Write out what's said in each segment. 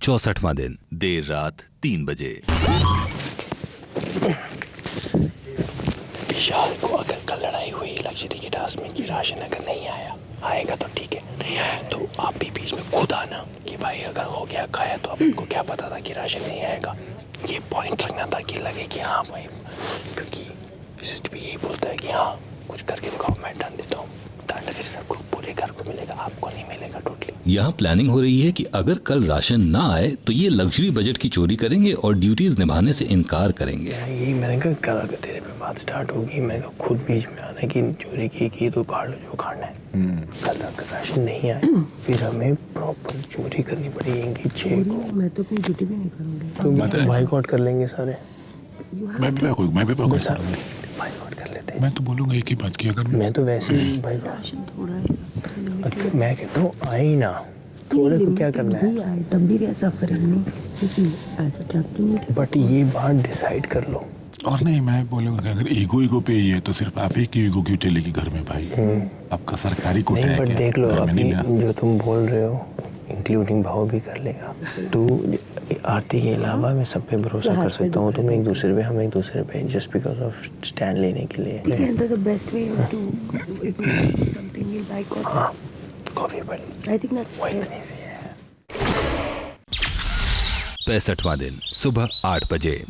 64वां दिन, देर रात 3 बजे। विशाल को अगर कल लड़ाई हुई लग्जरी के टास्क में कि राशन अगर नहीं आएगा तो ठीक है, नहीं आया तो आप भी बीच में खुद आना कि भाई अगर हो गया खाया तो अब इनको क्या पता था कि राशन नहीं आएगा। ये पॉइंट रखना था कि लगे कि हाँ भाई, क्योंकि विशिष्ट भी यही बोलता है कि हाँ कुछ करके दिखाओ, मैं डन देता हूँ। दंड फिर सबको पूरे घर को मिलेगा, आपको नहीं मिलेगा टोटली। यहाँ प्लानिंग हो रही है कि अगर कल राशन ना आए तो ये लग्जरी बजट की चोरी करेंगे और ड्यूटीज निभाने से इनकार करेंगे। यही मैंने कहा कल अगर तेरे पे बात स्टार्ट होगी, मैं खुद बीच में आना कि चोरी की तो काट लो जो खाना है। कल अगर राशन नहीं आए फिर हमें प्रॉपर चोरी करनी पड़ेगी इनकी 6 को। मैं तो कोई ड्यूटी भी नहीं करूँगी। तो बाइकआउट कर लेंगे सारे। मैं भी बाइकआउट करूंगा। बाइकआउट कर लेते हैं। मैं तो बोलूंगा एक ही बात की, अगर मैं तो वैसे ही बाइकआउट, राशन थोड़ा है। मैं कहता हूँ आए ही ना, थोड़े को क्या करना है। तब भी क्या सफरिंग में एज अ कैप्टन। बट ये बात डिसाइड कर लो। और नहीं, मैं बोलूंगा कि अगर ईगो पे ही है तो सिर्फ आप ही की ईगो क्यों चलेगी घर में भाई। आपका सरकारी कोटा है। नहीं बट देख लो अभी जो तुम बोल रहे हो इंक्लूडिंग भाव भी कर लेगा। तू आरती के अलावा मैं सब पे भरोसा कर सकता हूँ। तुम एक दूसरे पे, हम एक दूसरे पे, जस्ट बिकॉज ऑफ स्टैंड लेने के लिए। Best way to if you something you like और coffee but I think that's वो इतनी सी है। 65वां दिन, सुबह 8 बजे।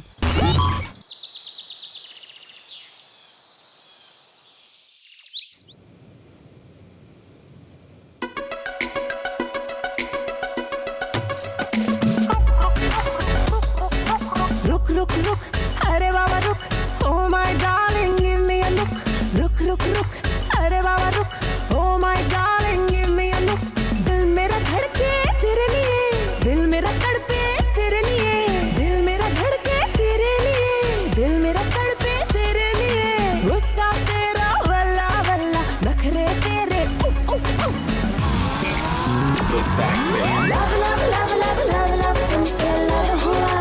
रुक रुक रुक, अरे बाबा रुक, oh my darling give me a look, रुक रुक रुक, अरे बाबा रुक, oh my darling give me a look, दिल मेरा धड़के तेरे लिए, दिल मेरा तड़पे तेरे लिए, दिल मेरा धड़के तेरे लिए, दिल मेरा तड़पे तेरे लिए, गुस्सा तेरा वल्ला वल्ला, नखरे तेरे उफ उफ उफ, love love love love love love तुमसे love हुआ,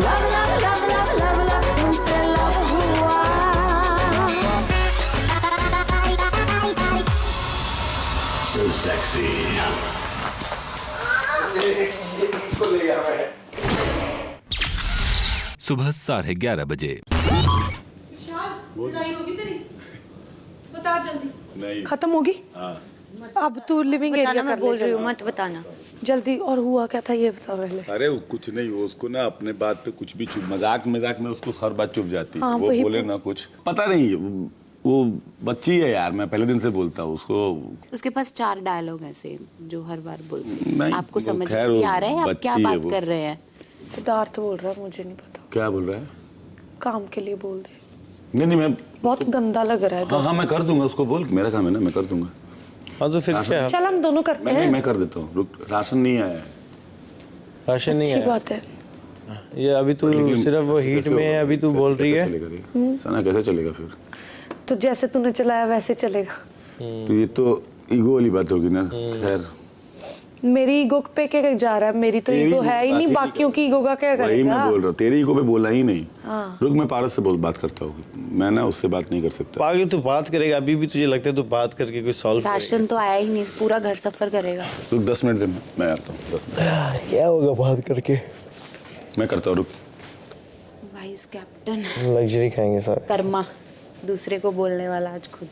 love love love love love love तुमसे love हुआ। So sexy. सुबह 11:30 बजे। लड़ाई होगी तेरी, बता जल्दी। नहीं खत्म होगी। अब तू लिविंग एरिया कर बोल रही हूँ, मत बताना जल्दी। और हुआ क्या था ये बता पहले। अरे वो कुछ नहीं हो, उसको ना अपने बात पे कुछ भी चुप, मजाक में उसको हर बात चुप जाती है। हाँ, वो बोले ना कुछ पता नहीं, वो बच्ची है यार, मैं पहले दिन से बोलता हूँ उसको। उसके पास 4 डायलॉग ऐसे जो हर बार बोलते नहीं, हैं। आपको वो समझ खैर नहीं वो आ रहा है आप क्या बच्ची है बात वो। कर रहे हैं। सिद्धार्थ बोल रहा है, मुझे नहीं पता। क्या बोल रहा है? काम के लिए बोल दे। नहीं मैं बहुत गंदा लग रहा है। हाँ मैं कर दूंगा उसको, बोल मेरा काम है ना, मैं कर दूंगा। हाँ तो फिर क्या, चल हम दोनों करते हैं। मैं कर देता हूँ। रुक, राशन नहीं आया है। राशन नहीं अच्छी है बात है। ये अभी तू सिर्फ वो हीट में है, अभी तू बोल रही है। सना कैसे चलेगा फिर? तो जैसे तूने चलाया वैसे चलेगा। तो ये तो ईगो वाली बात होगी ना। खैर मेरी ईगो पे क्या जा रहा है? मेरी तो ईगो है ही नहीं, बाकियों की ईगो का क्या वही करेगा? मैं बोल रहा हूँ, तेरी ईगो पे बोला ही नहीं। हाँ। रुक, मैं पारस से बात करता हूँ, मैं ना उससे बात नहीं कर सकता। आगे तू बात करेगा, अभी भी तुझे लगता है तू बात करके कुछ सॉल्व राशन तो आया ही नहीं, पूरा घर सफर करेगा। रुक 10 मिनट दे, मैं आता हूँ 10 मिनट। क्या होगा बात करके? मैं करता हूँ, रुक। वाइस कैप्टन लग्जरी खाएंगे सारे। कर्मा, दूसरे को बोलने वाला आज खुद।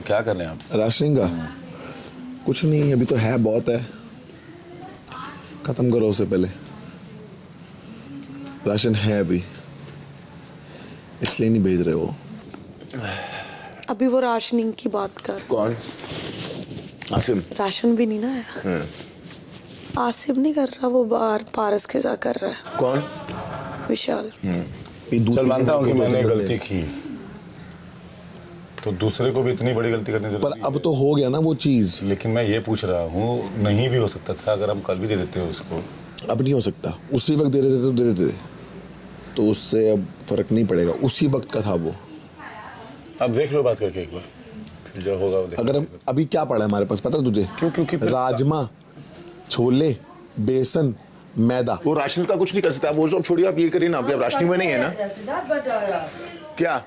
क्या कर रहे हैं आप? राशनिंग का कुछ नहीं, अभी तो है बहुत है, खत्म करो उससे पहले। राशन है अभी, इसलिए नहीं भेज रहे वो। अभी वो राशनिंग की बात कर। कौन? आसिम। राशन भी नहीं ना है। आसिम नहीं कर रहा, वो बाहर पारस के साथ कर रहा है। कौन? विशाल। चल मानता हूँ कि मैंने गलती की, तो दूसरे को भी इतनी बड़ी गलती करने की पर अब तो हो गया ना वो चीज। लेकिन मैं ये पूछ रहा हूँ, नहीं भी हो सकता था अगर हम कल भी दे देते हो उसको? अब नहीं हो सकता, उसी वक्त दे देते तो दे देते, तो उससे अब फर्क नहीं पड़ेगा, उसी वक्त का था वो। अब देख लो बात करके एक बार, जो होगा वो अगर हम अभी क्या पड़ा है हमारे पास पता है तुझे? क्योंकि राजमा, छोले, बेसन, मैदा। वो राशन का कुछ नहीं कर सकता, वो सब छोड़िए, आप ये करिए ना, आप राशनिंग में नहीं है ना? क्या?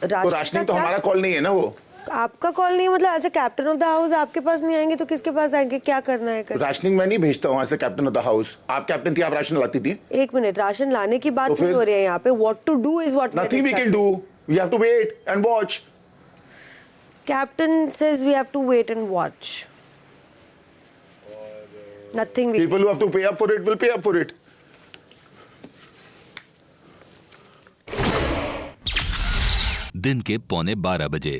वो राशनिंग तो हमारा कॉल नहीं है ना, वो आपका कॉल नहीं है मतलब as a captain of the house आपके पास नहीं आएंगे तो किसके पास आएंगे? क्या करना है? राशनिंग मैं नहीं भेजता हूँ ऐसे कैप्टन ऑफ द हाउस। आप कैप्टन थी, आप राशन लाती थी। एक मिनट, राशन लाने की बात तो नहीं हो रही है यहाँ पे। What to do is what nothing we can do, we have to wait and watch. Captain says we have to wait and watch. Nothing. People who have to pay up for it will pay up for it. दिन के 11:45 बजे।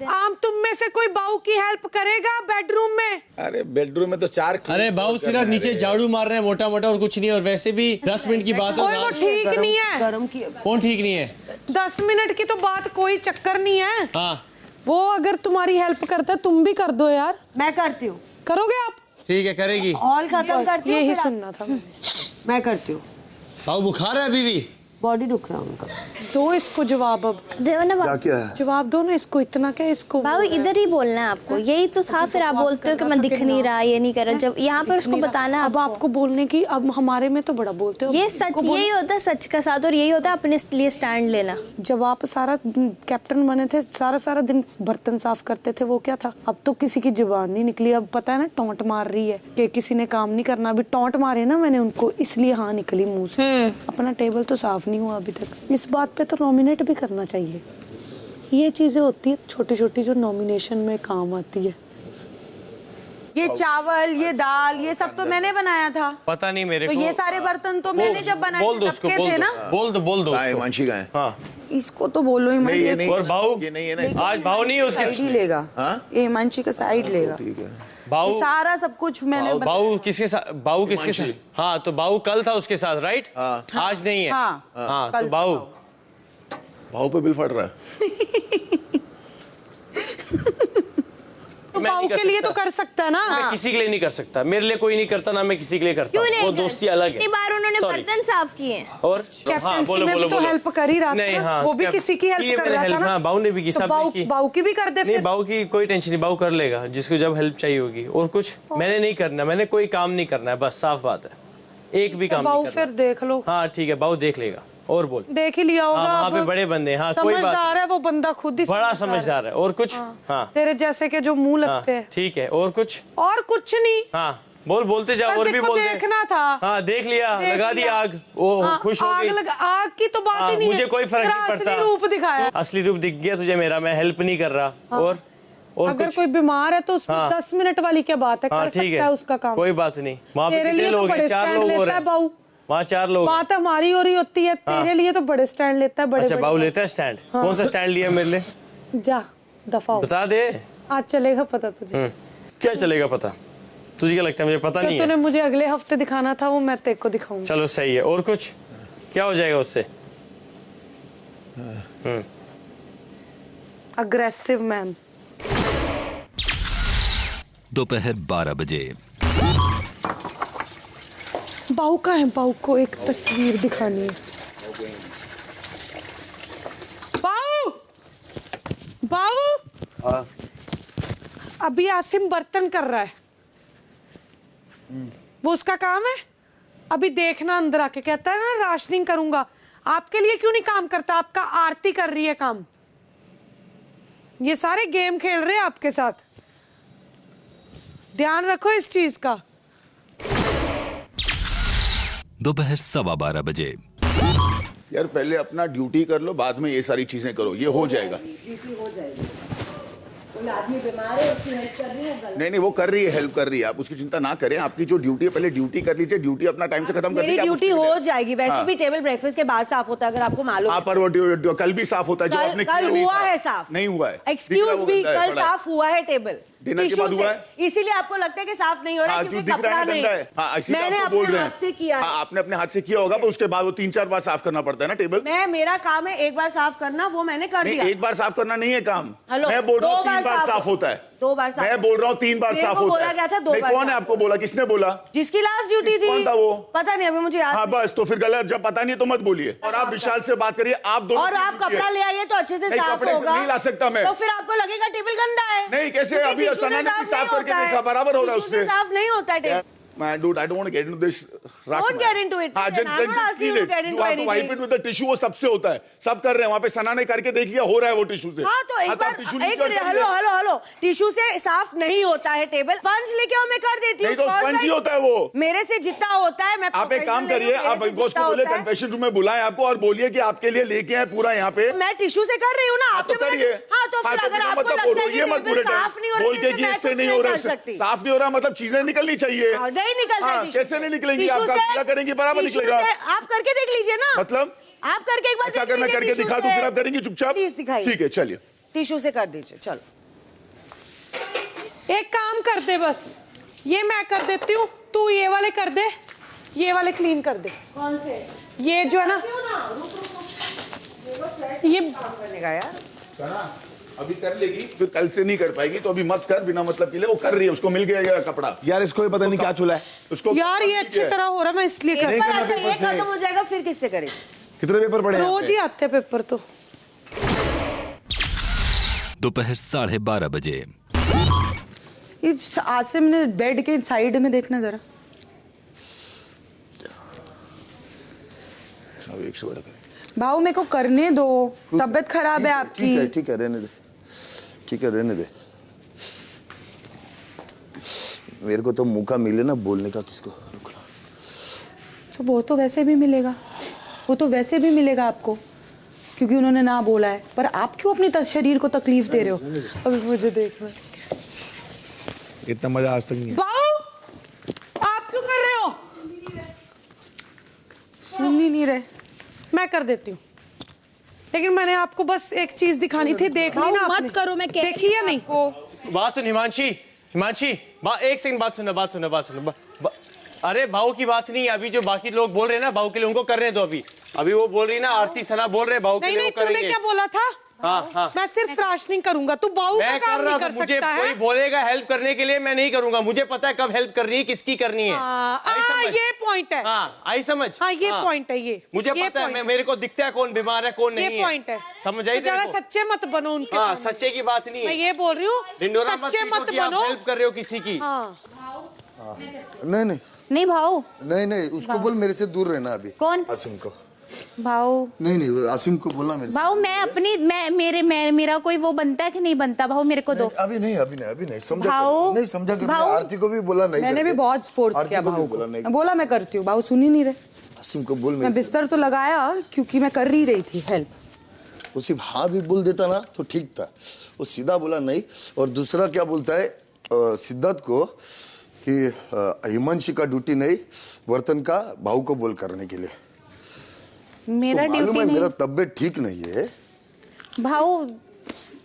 आम तुम में से कोई बाऊ की हेल्प करेगा बेडरूम में? अरे बेडरूम में तो 4। अरे बाऊ सिर्फ नीचे झाड़ू मार रहे हैं मोटा मोटा और कुछ नहीं, और वैसे भी 10 मिनट की बात है। वो ठीक नहीं है। गरम की कौन ठीक नहीं है? 10 मिनट की तो बात कोई चक्कर नहीं है। हाँ वो अगर तुम्हारी हेल्प करता है तुम भी कर दो यार। मैं करती हूँ। करोगे आप? ठीक है करेगी। ऑल खत्म करती हूँ। यही सुनना था। मैं करती हूँ। बाऊ बुखार है अभी भी? बॉडी दुख रहा है उनका। दो इसको जवाब अब देव ना क्या क्या है? जवाब दो ना इसको। इतना क्या इसको? बाबू इधर ही बोलना है आपको। यही तो साफ फिर आप बोलते हो कि मैं दिख नहीं रहा, ये नहीं कर रहा। जब यहाँ पर उसको बताना है अब आपको बोलने की। अब हमारे में तो बड़ा बोलते हो। ये सच, यही होता है सच का साथ, और यही होता है अपने लिए स्टैंड लेना। जब आप सारा कैप्टन बने थे, सारा दिन बर्तन साफ करते थे, वो क्या था? अब तो किसी की जुबान नहीं निकली। अब पता है ना टोंट मार रही है कि किसी ने काम नहीं करना। अभी टोंट मारे ना मैंने उनको, इसलिए हाँ निकली मुंह से। अपना टेबल तो साफ नहीं हुआ अभी तक। इस बात पे तो नॉमिनेट भी करना चाहिए। ये चीजें होती है छोटी छोटी जो नॉमिनेशन में काम आती है। ये चावल, ये दाल, ये सब तो मैंने बनाया था। पता नहीं मेरे तो को। ये सारे बर्तन तो मैंने जब बनाए बोल दो उसको, थे ना। बोल दो हिमांशी का है। हाँ इसको तो बोलो ही नहीं, और भाऊ ये नहीं है ना। आज भाऊ नहीं है उसके साइड ही लेगा। ये हिमांशी का साइड लेगा। ठीक है। भाऊ सारा सब कुछ मैंने बाऊ किसके साथ? बाऊ किसके साथ? हाँ तो बाऊ कल था उसके साथ राइट? आज नहीं है। हाँ तो बाऊ पे बिल फट रहा है। तो बाऊ के लिए तो कर सकता है ना। मैं किसी के लिए नहीं कर सकता। मेरे लिए कोई नहीं करता ना, मैं किसी के लिए करता हूँ। वो दोस्ती अलग है। इतनी बार उन्होंने बर्तन साफ किए और कैप्टनसी में भी तो हेल्प कर ही रहा था। नहीं हाँ वो भी किसी की हेल्प कर रहा था ना। हाँ बाऊ ने भी की, सब ने की। बाऊ की भी कर दे। नहीं बाऊ की कोई टेंशन नहीं, बाऊ कर लेगा जिसको जब हेल्प चाहिए होगी। और कुछ मैंने नहीं करना, मैंने कोई काम नहीं करना है, बस साफ बात है। एक भी काम नहीं करना। फिर देख लो। हाँ ठीक है बाऊ देख लेगा। और बोल। देख ही लिया होगा। वहाँ पे बड़े बंदे। हाँ कोई बात समझदार है वो बंदा, खुद ही बड़ा समझदार है। और कुछ? हाँ तेरे जैसे के जो मुंह लगते हैं। ठीक है और कुछ? और कुछ नहीं। हाँ बोलते जाओ। और भी बोल देखना था। हाँ देख लिया, लगा दी आग। वो खुश हो गई। आग की तो बात ही नहीं है। मुझे कोई फर्क नहीं पड़ता। असली रूप दिखाया। असली रूप दिख गया तुझे मेरा, मैं हेल्प नहीं कर रहा। और अगर कोई बीमार है तो उसमें 10 मिनट वाली क्या बात है? कर सकता है उसका काम। कोई बात नहीं। वहाँ पे तेरे कितने लिए तो लोग हैं? बड़े 4 लोग स्टैंड हो लेता रहे है बाऊ। वहाँ 4 लोग। बात हमारी हो रही होती है। तेरे लिए तो बड़े स्टैंड लेता है। बड़े अच्छा बाऊ लेता है स्टैंड? कौन सा स्टैंड लिया मेरे लिए? जा दफा हो। बता दे। आज चलेगा पता तुझे? क्या चलेगा पता? तुझे क्या लगता है मुझे पता नहीं है? तूने मुझे अगले हफ्ते दिखाना था, वो मैं तेरे को दिखाऊंगा। चलो सही है। और कुछ क्या हो जाएगा उससे? Aggressive man. दोपहर 12 बजे। बाऊ का है? बाऊ को एक तस्वीर दिखानी है। बाऊ बाऊ अभी आसिम बर्तन कर रहा है। वो उसका काम है। अभी देखना अंदर आके कहता है ना राशनिंग करूंगा। आपके लिए क्यों नहीं काम करता? आपका आरती कर रही है काम। ये सारे गेम खेल रहे हैं आपके साथ। ध्यान रखो इस चीज का। दोपहर 12:15 बजे। यार पहले अपना ड्यूटी कर लो, बाद में ये सारी चीजें करो, ये हो जाएगा। कोई आदमी बीमार है, उसकी हेल्प कर रही है। नहीं वो कर रही है, हेल्प कर रही है। आप उसकी चिंता ना करें। आपकी जो ड्यूटी है पहले ड्यूटी कर लीजिए। ड्यूटी अपना टाइम से खत्म कर लीजिए। मेरी ड्यूटी हो जाएगी। वैसे भी टेबल ब्रेकफास्ट के बाद साफ होता है, अगर आपको मालूम है। पर वो कल भी साफ होता है जो आपने कल हुआ है साफ? नहीं हुआ है। एक्सक्यूज मी, कल साफ हुआ है टेबल। डिनर के बाद हुआ है, इसीलिए आपको लगता है कि साफ नहीं हो रहा है क्योंकि कपड़ा नहीं है। मैंने अपने हाथ से किया है। आपने अपने हाथ से किया होगा, पर उसके बाद वो 3-4 बार साफ करना पड़ता है ना टेबल। मेरा काम है एक बार साफ करना, वो मैंने कर दिया। एक बार साफ करना नहीं है काम। मैं बोल रहा हूँ 3 बार साफ होता है। 2 बार साफ। मैं बोल रहा हूँ 3 बार साफ होता है। बोला गया था 2 बार। कौन है आपको बोला? किसने बोला? जिसकी लास्ट ड्यूटी थी। कौन था वो? पता नहीं, अभी मुझे याद। हाँ बस, तो फिर गलत। जब पता नहीं तो मत बोलिए। और आप विशाल से बात करिए। आप दोनों और आप कपड़ा ले आइए तो अच्छे से साफ होगा। नहीं ला सकता मैं। तो फिर आपको लगेगा टेबल गंदा है। नहीं कैसे? अभी सना ने साफ करके देखा, बराबर हो रहा है उससे। साफ नहीं होता है table. Man, dude, I don't want to get into this. Don't get into it. हाँ, I'm not asking you to get into anything. wipe it with the tissue, वो सबसे होता है, सब कर रहे हैं वहाँ पे। सना ने करके देख लिया, हो रहा है वो टिश्यू से। हाँ तो एक बार हेलो टिश्यू से साफ नहीं होता है टेबल। स्पंज लेके आओ, मैं कर देती हूँ। नहीं तो स्पंज ही होता है वो। मेरे से जितना होता है मैं। आप एक काम करिए, आप बॉस को बोले कन्फेशन रूम में बुलाएं आपको और बोलिए कि आपके लिए लेके आए पूरा यहाँ पे। मैं टिश्यू से कर रही हूँ ना, आप तो करिए। हाँ तो फिर अगर आपको लगता है कि टेबल साफ नहीं हो रहा, बोल के कि इससे नहीं हो रहा, साफ नहीं हो रहा, मतलब चीजें निकलनी चाहिए। नहीं निकलता। कैसे नहीं निकलेंगी? आप क्या करेंगी? बराबर निकलेगा। आप करके देख लीजिए ना। मतलब आप करके एक बार अच्छा, अगर मैं करके दिखा दूं फिर आप करेंगी चुपचाप? ठीक है, चलिए टिश्यू से कर दीजिए। चलो एक काम कर दे, बस ये मैं कर देती हूँ, तू ये वाले कर दे, ये वाले क्लीन कर दे। कौन से? ये जो है ना, ये करने का यार। अभी कर लेगी, फिर कल से नहीं कर पाएगी, तो अभी मत कर बिना मतलब के लिए। वो कर रही है, उसको मिल गया ये कपड़ा। यार इसको ये पता नहीं क्या चुला है उसको। यार ये अच्छी तरह हो रहा है, मैं इसलिए कर रही हूँ। अच्छा ये खत्म हो जाएगा फिर किससे करेंगे? कितने पेपर पड़े? रोज ही आते पेपर तो। दोपहर 12:30 बजे। इस आसिम ने बेड के साइड में देखना जरा। एक से बड़ा भाऊ मेरे को करने दो, तबीयत खराब है आपकी। ठीक है रहने दे, ठीक है रहने दे। मेरे को तो मौका मिले ना बोलने का किसको। तो वो तो वैसे भी मिलेगा, वो तो वैसे भी मिलेगा आपको, क्योंकि उन्होंने ना बोला है। पर आप क्यों अपनी शरीर को तकलीफ दे रहे हो? अभी मुझे देखना। इतना मजा आज तक नहीं। भाऊ आप क्यों कर रहे हो? सुन ही नहीं रहे। मैं कर देती हूँ, लेकिन मैंने आपको बस एक चीज दिखानी थी, देख ली ना आपने? मत करो, मैं देखी या नहीं? बात सुन हिमांशी, हिमांशी एक सेकंड बात सुनो। अरे भाऊ की बात नहीं, अभी जो बाकी लोग बोल रहे हैं ना भाऊ के लिए, उनको कर रहे हैं। तो अभी वो बोल रही है ना, आरती सना बोल रहे हैं भाऊ के लिए, वो करेंगे। तूने क्या बोला था? हाँ। मैं सिर्फ राशनिंग करूंगा, तू बाऊ का काम नहीं कर मुझे सकता है। कोई बोलेगा हेल्प करने के लिए, मैं नहीं करूंगा। मुझे पता है कब हेल्प करनी है, किसकी करनी है। ये पॉइंट है। आई समझ। हाँ ये पॉइंट है। ये मुझे पता है, मेरे को दिखता है कौन बीमार है कौन नहीं है। ये पॉइंट है, समझ आई? ज्यादा सच्चे मत बनो उनके। हाँ सच्चे की बात नहीं है, मैं ये बोल रही हूँ, सच्चे मत बनो। हेल्प कर रहे हो किसी की। नहीं भाऊ नहीं, उसको बोल मेरे से दूर रहना अभी। कौन? आसिम को। भाऊ नहीं आसिम को बोलना मेरे से। भाऊ मैं अपनी मेरा कोई वो बनता है कि नहीं बनता? भाऊ मेरे को दो। अभी नहीं समझा। भाऊ नहीं समझा कर। आरती को भी बोला नहीं, मैंने भी बहुत फोर्स किया भाऊ को। बोला मैं करती हूँ, भाऊ सुन ही नहीं रहे। आसिम को बोल। मैं बिस्तर तो लगाया क्योंकि मैं कर ही रही थी हेल्प। वो सिर्फ हाँ भी बोल देता ना तो ठीक था, वो सीधा बोला नहीं। और दूसरा क्या बोलता है सिद्धार्थ को कि हिमांशी का ड्यूटी नहीं, बर्तन का भाऊ को बोल करने के लिए। मेरा ड्यूटी नहीं। मेरा तबीयत ठीक नहीं है भाऊ,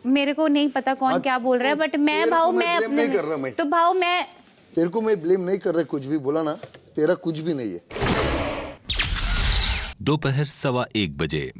मेरे को नहीं पता कौन क्या बोल रहा है, बट मैं भाऊ मैं अपने नहीं कर रहा। मैं तो भाऊ मैं तेरे को मैं ब्लेम नहीं कर रहा। कुछ भी बोला ना, तेरा कुछ भी नहीं है। दोपहर 1:15 बजे।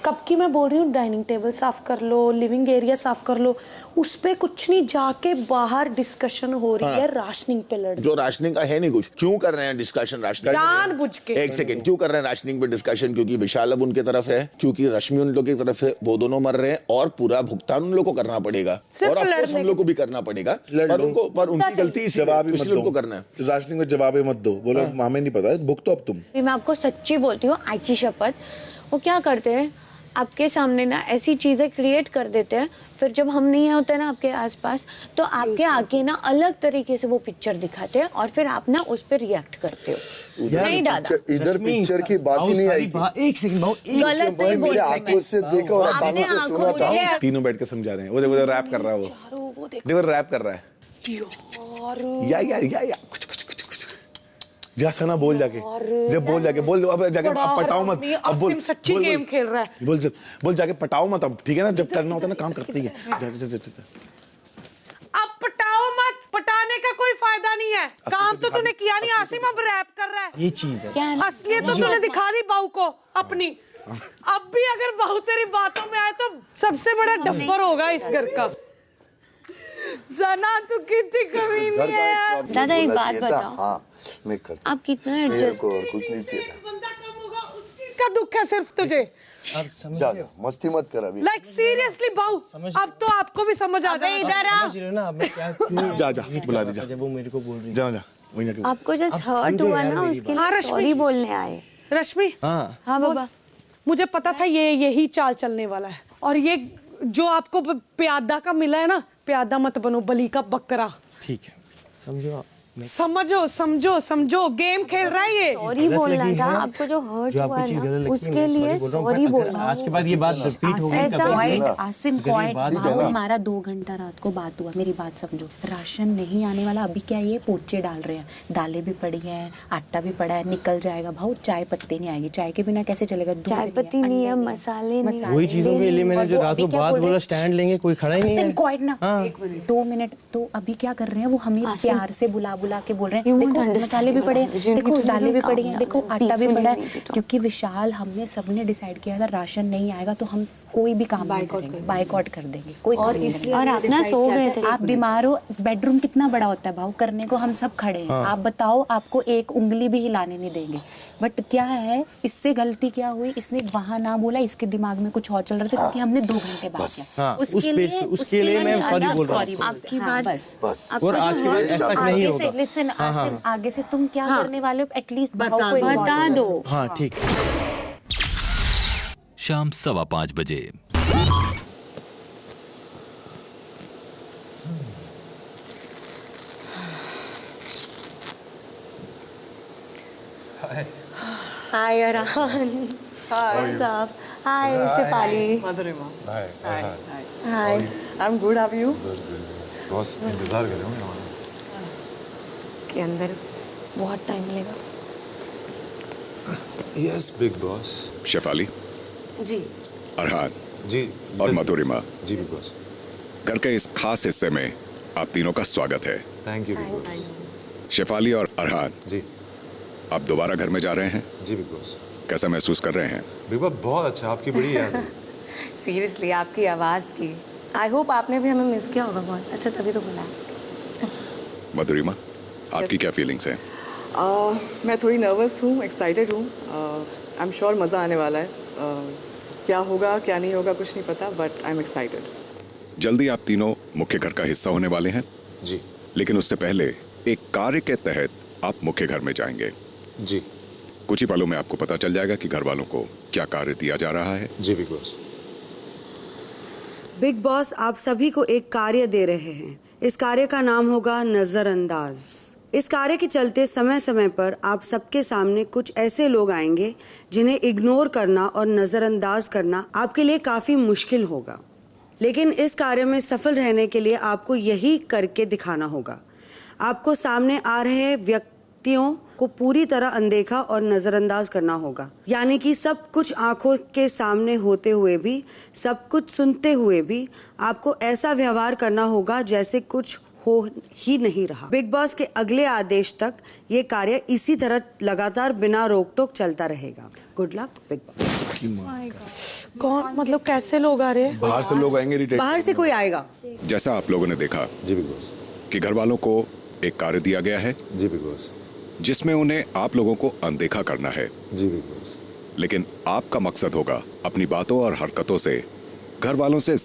कब की मैं बोल रही हूँ डाइनिंग टेबल साफ कर लो, लिविंग एरिया साफ कर लो, उस पे कुछ नहीं, जाके बाहर डिस्कशन हो रही है राशनिंग पे लड़। जो राशनिंग का है नहीं कुछ, क्यों कर रहे हैं डिस्कशन राशनिंग? जानबूझ के। एक सेकंड, क्यों कर रहे हैं राशनिंग पे डिस्कशन? क्योंकि विशाल अब उनके तरफ है, क्योंकि रश्मि उन लोग की तरफ है, वो दोनों मर रहे हैं और पूरा भुगतान उन लोग को करना पड़ेगा और हम लोग को भी करना पड़ेगा। पर उनकी गलती जवाब उनको करना है। राशनिंग में जवाब मत दो, बोलो हमें नहीं पता, भुगतो अब तुम। मैं आपको सच्ची बोलती हूँ, आची शपथ, वो क्या करते हैं आपके सामने ना ऐसी चीजें क्रिएट कर देते हैं, फिर जब हम नहीं होते ना आपके आसपास तो आपके आगे ना अलग तरीके से वो पिक्चर दिखाते हैं और फिर आप ना उस पर रिएक्ट करते हो। नहीं दादा, इधर पिक्चर की बात ही नहीं आई थी। एक सेकंड भाऊ, गलत नहीं बोल रहे। आंखों से देखा और कानों से सुना था। तीनों बैठ के समझा रहे हैं। वो देखो रैप कर रहा है, वो देखो रैप कर रहा है। या जा सना बोल जाके, जब बोल जाके बोल, अब जाके पटाओ मत। अब बोल, सच्ची गेम खेल रहा है। बोल जाके पटाओ मत अब, ठीक है ना? जब करना होता है ना काम करती है। अब पटाओ मत, पटाने का कोई फायदा नहीं है। काम तो तूने किया नहीं, आसिम अब रैप कर रहा है। ये चीज है, असलियत तो तूने दिखा दी बहू को अपनी। अब भी अगर बहू तेरी बातों में आए तो सबसे बड़ा डफर होगा इस घर का। जना तू कितनी कमीनी है यार। दादा एक बात बताओ, हाँ मैं करता। आप कितना एडजस्ट, कुछ नहीं चाहिए था। बंदा कम होगा उस चीज का दुख है सिर्फ तुझे। जा मस्ती मत कर अभी। लाइक सीरियसली बहू, अब तो आपको भी समझ आ जाएगा। इधर आ। समझ रहे हो ना? अब मैं क्या जा बुला दीजिए, वो मेरे को बोल रही है। जा वहीं जाके आपको जस्ट हर्ट हुआ ना, उसके लिए सॉरी बोलने आए। रश्मि, हाँ बाबा, मुझे पता था ये यही चाल चलने वाला है। और ये जो आपको प्यादा का मिला है ना, प्यादा मत बनो, बलि का बकरा। ठीक है, समझो आप। समझो समझो समझो, गेम खेल रहा है ये। सॉरी बोलना था आपको, जो हर्ट हुआ है ना उसके लिए सॉरी बोलना। आज के बाद ये बात रिपीट हो गई। आसिम क्वाइट, हमारा 2 घंटा रात को बात हुआ, मेरी बात समझो। राशन नहीं आने वाला, अभी क्या ये पोचे डाल रहे हैं, दालें भी पड़ी हैं, आटा भी पड़ा है, निकल जाएगा भाऊ। चाय पत्ती नहीं आएगी, चाय के बिना कैसे चलेगा? चाय पत्ती नहीं है, मसाले नहीं है। वही चीजों के लिए मैंने जो रात को बात बोला, स्टैंड लेंगे, कोई खड़ा ही नहीं है। क्वाइट ना, 2 मिनट। तो अभी क्या कर रहे हैं वो, हमें प्यार से बुला के बोल रहे हैं देखो मसाले भी पड़े हैं, देखो दालें भी पड़ी हैं, देखो आटा भी पड़ा है। क्योंकि विशाल, हमने सबने डिसाइड किया था राशन नहीं आएगा तो हम कोई भी काम नहीं करेंगे, बाइकआउट कर देंगे। कोई और इसलिए और आप ना सो गए थे। आप बीमार हो, बेडरूम कितना बड़ा होता है भाव, करने को हम सब खड़े हैं। आप बताओ, आपको एक उंगली भी हिलाने नहीं देंगे। बट क्या है, इससे गलती क्या हुई, इसने वहां ना बोला, इसके दिमाग में कुछ और चल रहा था, क्योंकि हमने 2 घंटे बात किया। उसके लिए मैं सॉरी बोल रहा हूँ। आपकी बात बस। और आज के बाद ऐसा नहीं होगा। लिसन आसिम, आगे से तुम क्या करने वाले हो एटलीस्ट बता दो। हाँ ठीक। शाम 5:15 बजे। हाय अरहान, हाय साहब, hi Shifali, Madhurima, hi. I am good, how are you? Boss इंतजार कर रहे हो के अंदर बहुत टाइम लगेगा। Yes big boss. Shefali ji, Arhaan ji और मधुरिमा जी बिग बॉस। घर के इस खास हिस्से में आप तीनों का स्वागत है। Thank you Bigg boss. Shefali और अरहान जी, आप दोबारा घर में जा रहे हैं? जी बिग बॉस। कैसा महसूस कर रहे हैं? बिग बॉस बहुत अच्छा, आपकी बड़ी याद है। सीरियसली आपकी आवाज़ की। आई होप आपने भी हमें मिस किया होगा बहुत। अच्छा, तभी तो बुलाया। मधुरिमा, आपकी क्या फीलिंग्स हैं? मैं थोड़ी नर्वस हूँ, एक्साइटेड हूँ। आई एम श्योर मज़ा आने वाला है। क्या होगा क्या नहीं होगा कुछ नहीं पता, बट आई एम एक्साइटेड। जल्दी आप तीनों मुख्य घर का हिस्सा होने वाले हैं जी, लेकिन उससे पहले एक कार्य के तहत आप मुख्य घर में जाएंगे जी। कुछ ही पलों में आपको पता चल जाएगा कि घर वालों को क्या कार्य दिया जा रहा है। जी बिग बॉस। बिग बॉस आप सभी को एक कार्य दे रहे हैं। इस कार्य का नाम होगा नजरअंदाज। इस कार्य के चलते समय समय पर आप सबके सामने कुछ ऐसे लोग आएंगे जिन्हें इग्नोर करना और नजरअंदाज करना आपके लिए काफी मुश्किल होगा। लेकिन इस कार्य में सफल रहने के लिए आपको यही करके दिखाना होगा। आपको सामने आ रहे व्यक्तियों को पूरी तरह अनदेखा और नजरअंदाज करना होगा। यानी कि सब कुछ आंखों के सामने होते हुए भी, सब कुछ सुनते हुए भी आपको ऐसा व्यवहार करना होगा जैसे कुछ हो ही नहीं रहा। बिग बॉस के अगले आदेश तक ये कार्य इसी तरह लगातार बिना रोक टोक चलता रहेगा। Good luck big boss. कौन, मतलब कैसे लोग आ रहे हैं? बाहर से लोग आएंगे, रिटेल बाहर से कोई आएगा। जैसा आप लोगों ने देखा जी बिग बॉस कि घर वालों को एक कार्य दिया गया है जी बिग बॉस, जिसमें उन्हें आप लोगों को अनदेखा करना है जी बिग बॉस। लेकिन आपका मकसद होगा अपनी बातों और हरकतों से घर वालों से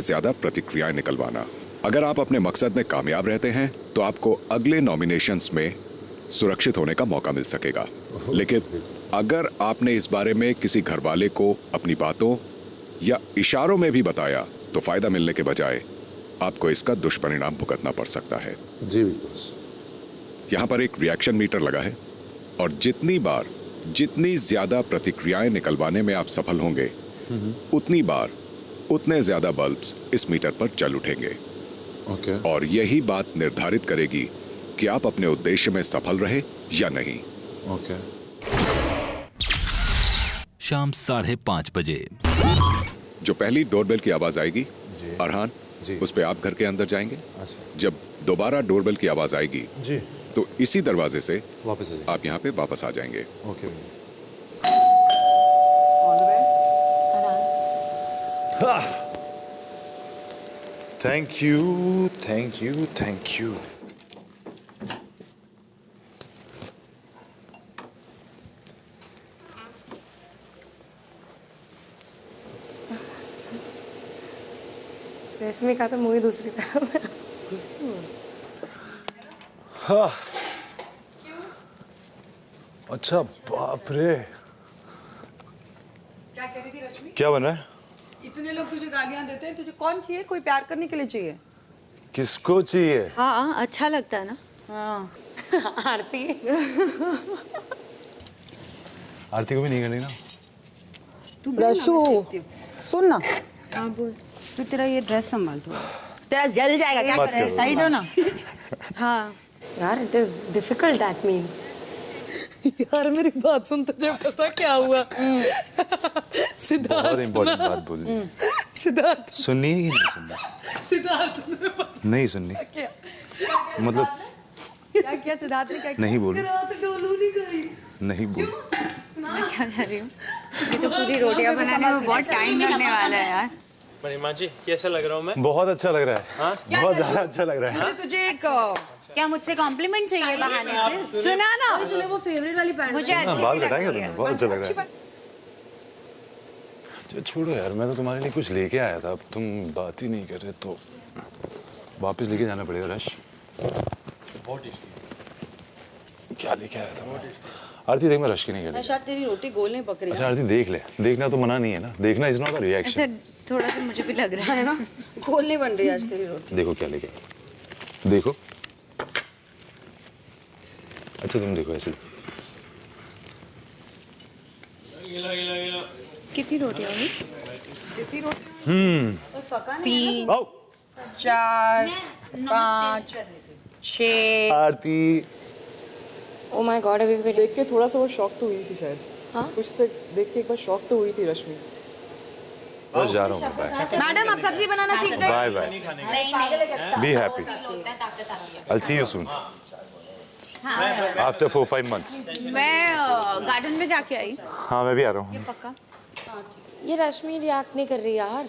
ज्यादा प्रतिक्रियाएं निकलवाना। अगर आप अपने मकसद में कामयाब रहते हैं तो आपको अगले नॉमिनेशंस में सुरक्षित होने का मौका मिल सकेगा। लेकिन अगर आपने इस बारे में किसी घर वाले को अपनी बातों या इशारों में भी बताया तो फायदा मिलने के बजाय आपको इसका दुष्परिणाम भुगतना पड़ सकता है। जी बिग बॉस। यहाँ पर एक रिएक्शन मीटर लगा है और जितनी ज्यादा प्रतिक्रियाएं निकलवाने में आप सफल होंगे उतनी बार उतने ज्यादा बल्ब्स इस मीटर पर चल उठेंगे। ओके। और यही बात निर्धारित करेगी कि आप अपने उद्देश्य में सफल रहे या नहीं। ओके। शाम 5:30 बजे। जो पहली डोरबेल की आवाज आएगी, अरहान जी, उस पे आप घर के अंदर जाएंगे। अच्छा। जब दोबारा डोरबेल की आवाज आएगी जी, तो इसी दरवाजे से वापस आप यहाँ पे वापस आ जाएंगे। Okay. All the best. Thank you, thank you, thank you. Rashmi का तो मुंह ही दूसरी तरफ है। अच्छा बाप रे, क्या कह रही थी रश्मि? क्या बन रहा है? इतने लोग तुझे गालियां देते हैं, तुझे कौन चाहिए? कोई प्यार करने के लिए चाहिए? किसको चाहिए? हाँ अच्छा लगता है ना। हाँ आरती आरती को भी नहीं करनी ना। रशु सुन ना, हाँ बोल। तू तेरा ये ड्रेस संभाल थोड़ा, तेरा जल जाएगा। क्या मत कर रहे करो। साइड हो ना। हाँ यार, it is difficult, that means. यार मेरी बात सुन, तुझे पता क्या हुआ? सिद्धार्थ बहुत इम्पोर्टेंट बात बोली। सिद्धार्थ सुननी है कि नहीं सुननी? सिद्धार्थ नहीं सुननी क्या मतलब क्या किया सिद्धार्थ ने? क्या किया? नहीं बोलूं। रात डोलू नहीं गई। नहीं बोल। मैं क्या कर रही हूँ? ये तो पूरी रोटियां बनाने में बहुत टाइम लगने वाला है यार। महिमा जी कैसा लग रहा हूँ मैं? बहुत अच्छा लग रहा है। हाँ? बहुत ज्यादा अच्छा लग रहा है। तुझे एक क्या मुझे कॉम्प्लीमेंट चाहिए बहाने से? सुना ना, चलो वो फेवरेट वाली पैंट मुझे अच्छी बाल भी कटाएंगे लगती है। तुम्हें, बहुत अच्छा लग रहा है। छोड़ो यार, मैं तो तुम्हारे लिए कुछ लेके आया था, अब तुम बात ही नहीं कर रहे तो वापस लेके जाना पड़ेगा। रश बहुत टेस्टी। क्या लेके आया था? आरती देख, मैं रश की नहीं कर रही। शायद तेरी रोटी गोल नहीं पक रही। अच्छा आरती देख ले, देखना तो मना नहीं है ना, देखना इज नॉट अ रिएक्शन। ऐसे थोड़ा सा मुझे भी लग रहा है है ना, गोल नहीं बन रही आज तेरी रोटी। देखो क्या लेके आया। देखो, अच्छा तुम देखो ऐसे। कितनी रोटियां होंगी? कितनी रोटी? 3 4 5 6। आरती ओ माय गॉड, अभी भी देख के थोड़ा सा वो शॉक तो हुई थी शायद। हाँ? कुछ तक देख के एक बार शॉक तो हुई थी रश्मि। बस जा रहा हूँ। बाय मैडम आप सब्जी बनाना सीख गए? Bye bye, be happy, I see you soon after 4-5 months। मैं गार्डन में जाके आई। हाँ मैं भी आ रहा हूँ। पक्का? ये रश्मि रिएक्ट नहीं कर रही यार।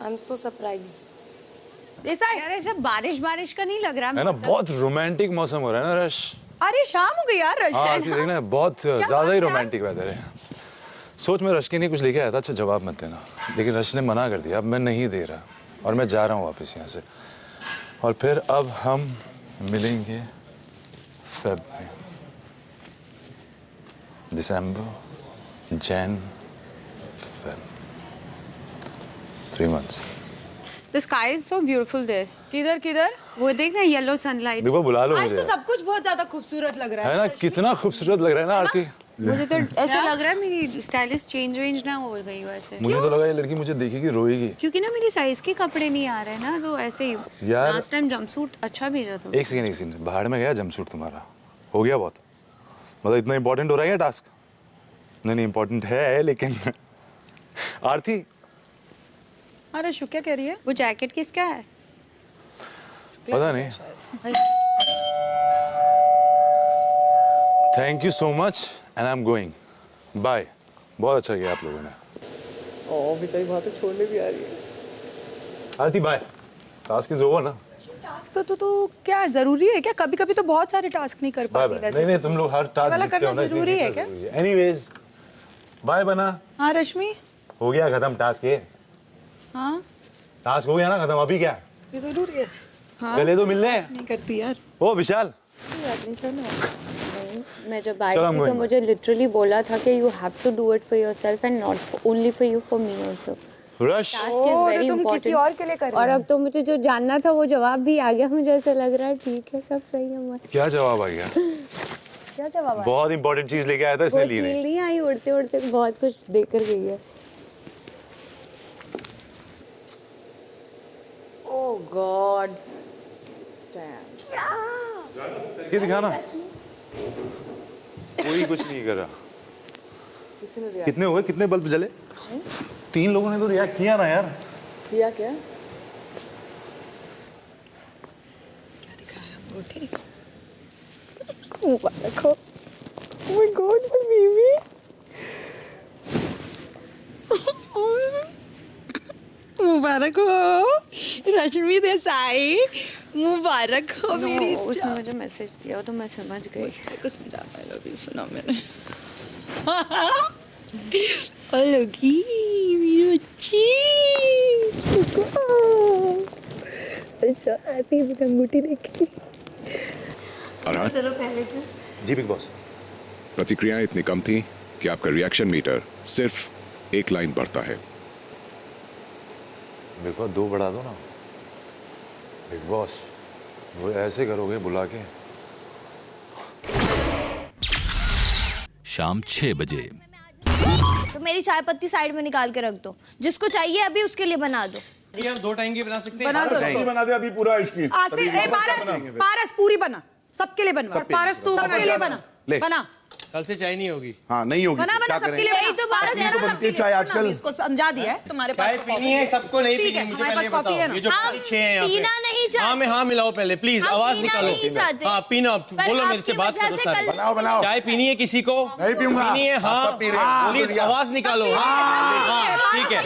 I am so surprised. ऐसा है? यार ऐसा बारिश बारिश का नहीं लग रहा है ना, बहुत रोमांटिक मौसम हो रहा है ना रश। अरे शाम हो गई यार। रश हाँ आरती देखना, बहुत ज्यादा ही रोमांटिक वेदर है। सोच मैं रश के लिए कुछ लेके आया था, अच्छा जवाब मत देना, लेकिन रश ने मना कर दिया, अब मैं नहीं दे रहा और मैं जा रहा हूँ वापस यहाँ से। और फिर अब हम मिलेंगे फेब में, दिसंबर, Jain, Feb, 3 months। The sky is so beautiful there। किधर किधर? वो देख ना, येलो सनलाइट। देखो बुला लो आज मुझे, तो सब कुछ बहुत ज्यादा खूबसूरत लग रहा है ना, कितना खूबसूरत लग रहा है ना आरती। मुझे तो ऐसा लग रहा है मेरी स्टाइलिश चेंज ना हो गई वैसे। मुझे तो लगा ये लड़की मुझे देखेगी रोएगी, क्योंकि ना मेरी साइज के कपड़े नहीं आ रहे ना, तो ऐसे ही। यार लास्ट टाइम जंपसूट अच्छा भेजा था। एक सेकंड, बाहर में गया जंपसूट तुम्हारा हो गया बहुत, मतलब इतना इंपॉर्टेंट हो रहा है टास्क? नहीं इंपॉर्टेंट है लेकिन आरती। अरे शु क्या कह रही है? वो जैकेट किसका है? पता नहीं। Thank you so much and I am going, bye. बहुत अच्छा किया आप लोगों ने। ओ बेचारी बात तो छोड़ने भी आ रही है। आरती बाय, टास्क इज ओवर ना। टास्क तो क्या जरूरी है क्या? कभी कभी तो बहुत सारे टास्क नहीं कर पाती वैसे। नहीं तुम लोग हर टास्क वाला जीतते हो करना ना, जरूरी है क्या? एनीवेज बाय बना। हाँ रश्मि। हो गया खत्म टास्क, ये हाँ टास्क हो गया ना खत्म, अभी क्या? ये जरूरी है। हाँ गले तो मिलने नहीं करती यार। ओ विशाल, मैं जब आई थी तो मुझे लिटरली बोला था कि you have to do it for yourself and not only for you, for me also. Rush task is very important. किसी और के लिए कर रही और अब तो मुझे जो जानना था वो जवाब भी आ गया, मुझे ऐसा लग रहा है ठीक है, सब सही है, मस्त। क्या जवाब आ गया? क्या जवाब आया? बहुत इंपॉर्टेंट चीज लेके आया था, इसने ली चील नहीं। नहीं आई, उड़ते उड़ते बहुत कुछ देकर गई है। ओह गॉड, ये दिखाना, कोई कुछ नहीं करा। कितने हुए, कितने बल्ब जले? 3 लोगों ने तो रिएक्ट किया ना यार। किया क्या? मुबारक हो। Oh my God, my baby। मुबारक हो रश्मि देसाई, मुबारक हो मेरी जान। उसने मुझे मैसेज दिया तो मैं समझ गई। कुछ समझा, I love you सुना मैंने। लोगी मेरी अच्छी। अच्छा आती है, अंगूठी देखी। अरहान, चलो पहले से। जी बिग बॉस। प्रतिक्रियाएं इतनी कम थी कि आपका रिएक्शन मीटर सिर्फ 1 लाइन बढ़ता है। मेरे को 2 बढ़ा दो ना बिग बॉस, वो ऐसे करोगे बुला के? शाम 6 बजे। तो मेरी चाय पत्ती साइड में निकाल के रख दो, जिसको चाहिए अभी उसके लिए बना दो। ये हम 2 टाइम की बना सकते हैं। बना दे अभी पूरा इसकी। पारस पूरी बना, सबके लिए बनवा। पारस तू सबके लिए बना, बना। कल से चाय नहीं होगी। हाँ नहीं होगी। बना बना सबके लिए। यही तो पारस है ना, बनती है चाय आजकल। इसको समझा दिया है तुम्हारे पास। चाय पीनी है सबको, नहीं पीनी है मुझे पहले बताओ। ये जो 6 हैं यहाँ पे। पीना नहीं चाहते। हाँ में हाँ मिलाओ पहले प्लीज, आवाज निकालो। हाँ पीना, बोलो मेरे से बात करो सर। बनाओ बनाओ। चाय पीनी है किसी को? नहीं पीऊंगा। पीनी है हाँ प्लीज आवाज निकालो। हाँ ठीक है,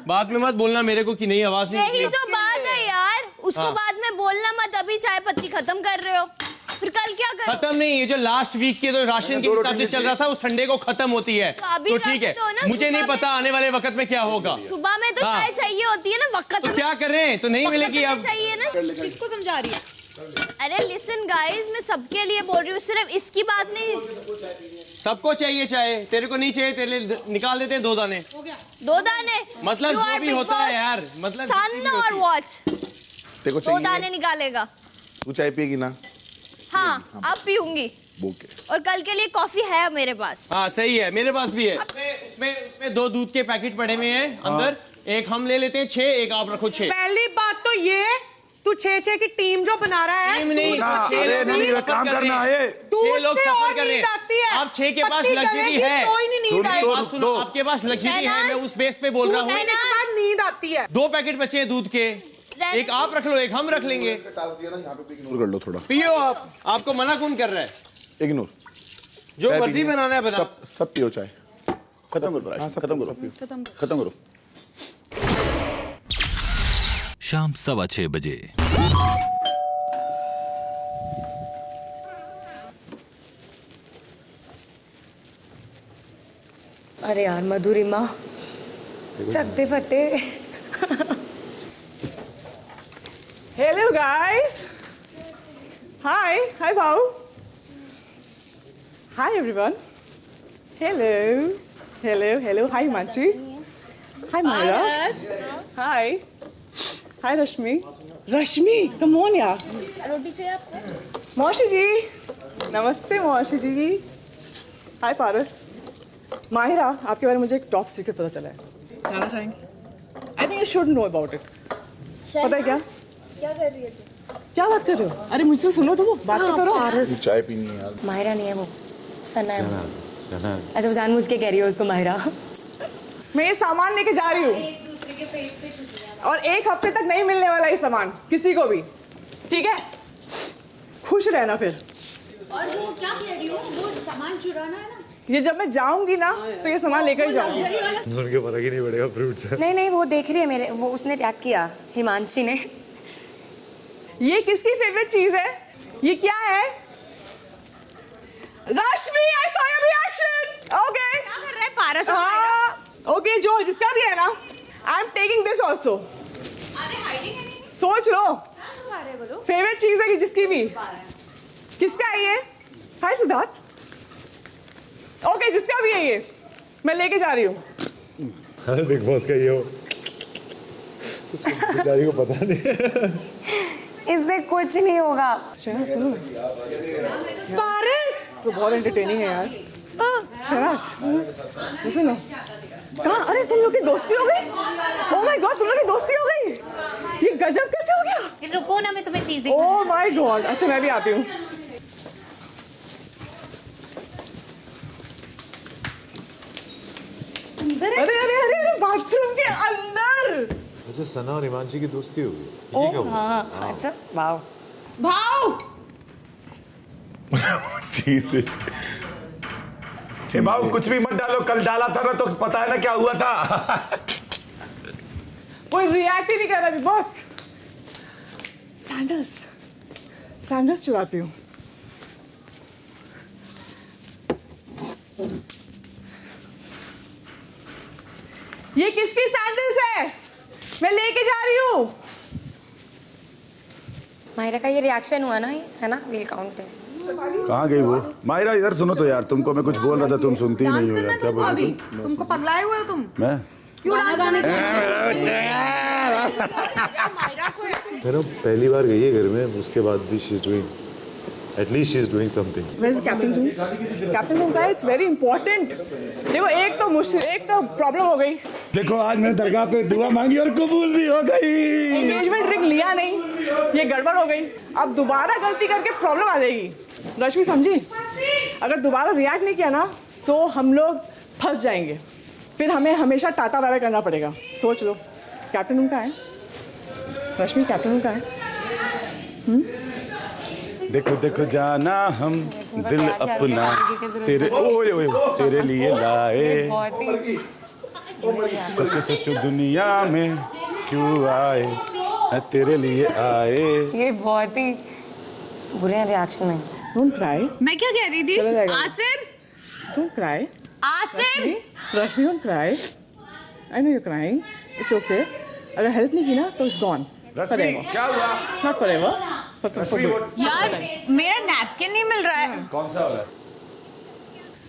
बाद में मत बोलना मेरे को कि नहीं आवाज नहीं। यही तो बात है यार, उसको बाद में बोलना मत, अभी चाय पत्ती खत्म कर रहे हो, फिर कल क्या कर? खत्म नहीं, ये जो लास्ट वीक के तो राशन के हिसाब से चल रहा था वो संडे को खत्म होती है। तो ठीक है, मुझे नहीं पता आने वाले वक्त में क्या होगा। सुबह में तो चाय चाहिए होती है ना, वक्त तो क्या करें, तो नहीं मिलेगी अब। चाहिए ना, किसको समझा रही है? अरे लिसन गाइस, मैं सबके लिए बोल रही हूँ, सिर्फ इसकी बात नहीं। सबको चाहिए चाय, तेरे को नहीं चाहिए, तेरे लिए निकाल देते हैं 2 दाने। 2 दाने मतलब जो भी होता है यार, मतलब सन और वॉच, तेरे को 2 दाने निकालेगा। तू चाय पिएगी ना? हाँ अब पीऊंगी। और कल के लिए कॉफी है मेरे पास। हाँ सही है, मेरे पास भी है। उसमें 2 दूध के पैकेट पड़े हुए हैं अंदर, एक हम ले लेते हैं 6, एक आप रखो 6। पहली बात तो ये, तू 6-6 की टीम जो बना रहा है। टीम नहीं, 6 काम करना है। 6 लोग सफर कर रहे हैं। आप 6 के पास लग्जरी है। सुनो, आपके पास लग्जरी है, मैं उस बेस पे बोल रहा हूँ। नींद आती है। 2 पैकेट बचे हैं दूध के, एक आप रख लो, एक हम रख लेंगे। इग्नोर कर लो थोड़ा। पियो आप, आपको मना कौन कर रहा है? इग्नोर, जो मर्जी बनाना है बना। सब पियो चाय, खत्म करो। हाँ खत्म करो, खत्म करो। शाम 6:15 बजे। अरे यार मधुरिमा, चकते फटे। Hello guys. Hi Bhau. Hi everyone. Hello. Hi Manchi. Hi Myra. Hi Rashmi. Come on यार. रोटी चाहिए आपको? मौसी जी. नमस्ते मौसी जी. Hi पारस. माहिरा, आपके बारे में मुझे एक टॉप सीक्रेट पता चला है, जानना चाहेंगे? I think you should know about it. पता है क्या? क्या कर रही है तू? क्या बात कर रहे हो? अरे मुझसे सुनो तो, वो बात तो करो। चाय पीनी है यार। माहिरा नहीं है वो, सना है वो। अच्छा वो जानबूझ के कह रही है उसको माहिरा। मैं ये सामान लेके जा रही हूँ और 1 हफ्ते तक नहीं मिलने वाला ये सामान किसी को भी, ठीक है? खुश रहना फिर। और वो क्या कह रही हो? वो सामान चुराना है ना? ये जब मैं जाऊंगी ना तो ये सामान लेकर ही जाऊंगी। उनके फर्क ही नहीं पड़ेगा फ्रूट से। नहीं वो देख रही है मेरे, वो उसने रिएक्ट किया, हिमांशी ने। ये किसकी फेवरेट चीज है? ये क्या है? रश्मि, I saw your reaction. Okay. क्या कर रहा है पारस? हाँ, okay जो जिसका भी है ना, I am taking this also. अरे हाइडिंग है नहीं। सोच लो। क्या रहे बोलो? फेवरेट चीज है कि जिसकी भी। किसका है ये? हाय सिद्धार्थ। ओके जिसका भी है ये, मैं लेके जा रही हूँ। अरे बिग बॉस का ये हो, उसको बेचारी को पता नहीं। इससे कुछ नहीं होगा। सुनो पारस, तो बहुत एंटरटेनिंग है यार। शहनाज सुनो, कहाँ? अरे तुम लोग की दोस्ती हो गई? ओह माय गॉड, तुम लोग की दोस्ती हो गई? ये गजब कैसे हो गया? रुको ना, मैं तुम्हें चीज दिखाऊं। ओह माय गॉड, अच्छा मैं भी आती हूँ। अरे बाथरूम के अंदर। अच्छा सना और हिमांशी की दोस्ती हो गई? ओह हाँ, अच्छा वाओ। भाव भाव कुछ भी मत डालो, कल डाला था ना तो पता है ना क्या हुआ था। कोई रिएक्ट ही नहीं कर रहा अभी बॉस। सैंडल्स चुराती हूँ। ये किसकी सैंडल्स है? मैं लेके जा रही हूँ। माहिरा का ये रिएक्शन हुआ ना, है ना? Will count this. कहाँ गई वो? मायरा इधर सुनो तो यार, तुमको मैं कुछ बोल रहा था, तुम सुनती ही नहीं हो यार। क्या बोल रही हो? तुमको पगलाए हुए हो तुम? मैं क्यों डांस गाने मेरा पहली बार गई है घर में, उसके बाद भी she is doing, at least she is doing something. Where's captain room? Captain room का इट्स वेरी इंपॉर्टेंट। देखो एक तो मुश्किल, एक तो प्रॉब्लम हो गई। देखो आज मैंने दरगाह पे दुआ मांगी और कबूल भी हो गई। एंगेजमेंट रिंग लिया नहीं, ये गड़बड़ हो गई। अब दोबारा गलती करके प्रॉब्लम आ जाएगी। रश्मि समझी, अगर दोबारा रिएक्ट नहीं किया ना सो हम लोग फंस जाएंगे, फिर हमें हमेशा टाटा बाय बाय करना पड़ेगा। सोच लो। कैप्टन रूम का है रश्मि, कैप्टन रूम का है। देखो देखो जाना हम दिल अपना तेरे ओए ओए तेरे लिए लाए, सच्चो सच्चो दुनिया में क्यों आए, तेरे लिए आए। ये बहुत ही बुरे रिएक्शन है। Don't cry. मैं क्या कह रही थी? Asim, don't cry. Asim, Rashmi don't cry. I know you crying, it's okay. अगर हेल्प नहीं की ना तो इट्स गॉन फॉरएवर। क्या हुआ? Not forever. यार मेरा नैपकिन नहीं मिल रहा है। कौन सा हो रहा है?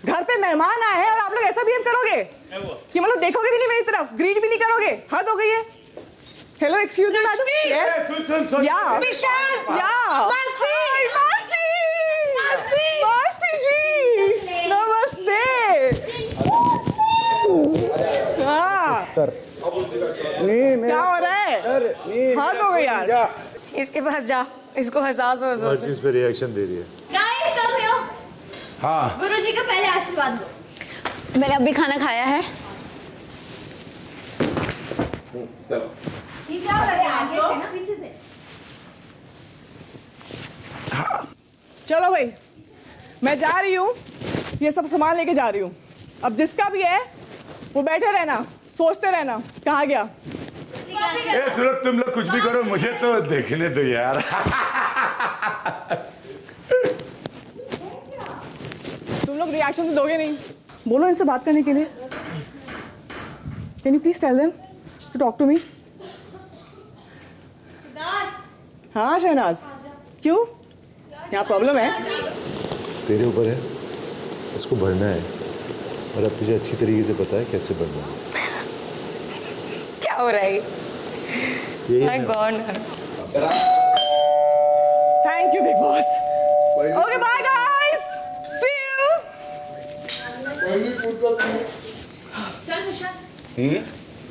घर पे मेहमान आए हैं और आप लोग ऐसा बिहेव करोगे कि मतलब देखोगे भी नहीं मेरी तरफ, ग्रीट भी नहीं करोगे? हद हो गई है। Hello excuse me madam. Yes या विशाल या मासी मासी जी नमस्ते। हाँ क्या हो रहा है? हद हो गई यार। इसके पास जा, इसको एहसास हो। हर चीज पे रिएक्शन दे रही है। हाँ गुरुजी का पहले आशीर्वाद दो। मैंने अभी खाना खाया है। पीछे से। चलो भाई मैं जा रही हूँ, ये सब सामान लेके जा रही हूँ। अब जिसका भी है वो बैठे रहना, सोचते रहना कहाँ गया। चलो तुम लोग कुछ भी करो, मुझे तो देखने दो यार। तुम लोग रिएक्शन दोगे नहीं? बोलो इनसे बात करने के लिए। Can you please tell them to talk to me? हाँ शहनाज, क्यों? यहाँ प्रॉब्लम है? तेरे ऊपर है, इसको भरना है और अब तुझे अच्छी तरीके से पता है कैसे भरना है। क्या हो रहा है? My God. Thank you, Big Boss. Okay, bye guys. See you. चल विशाल,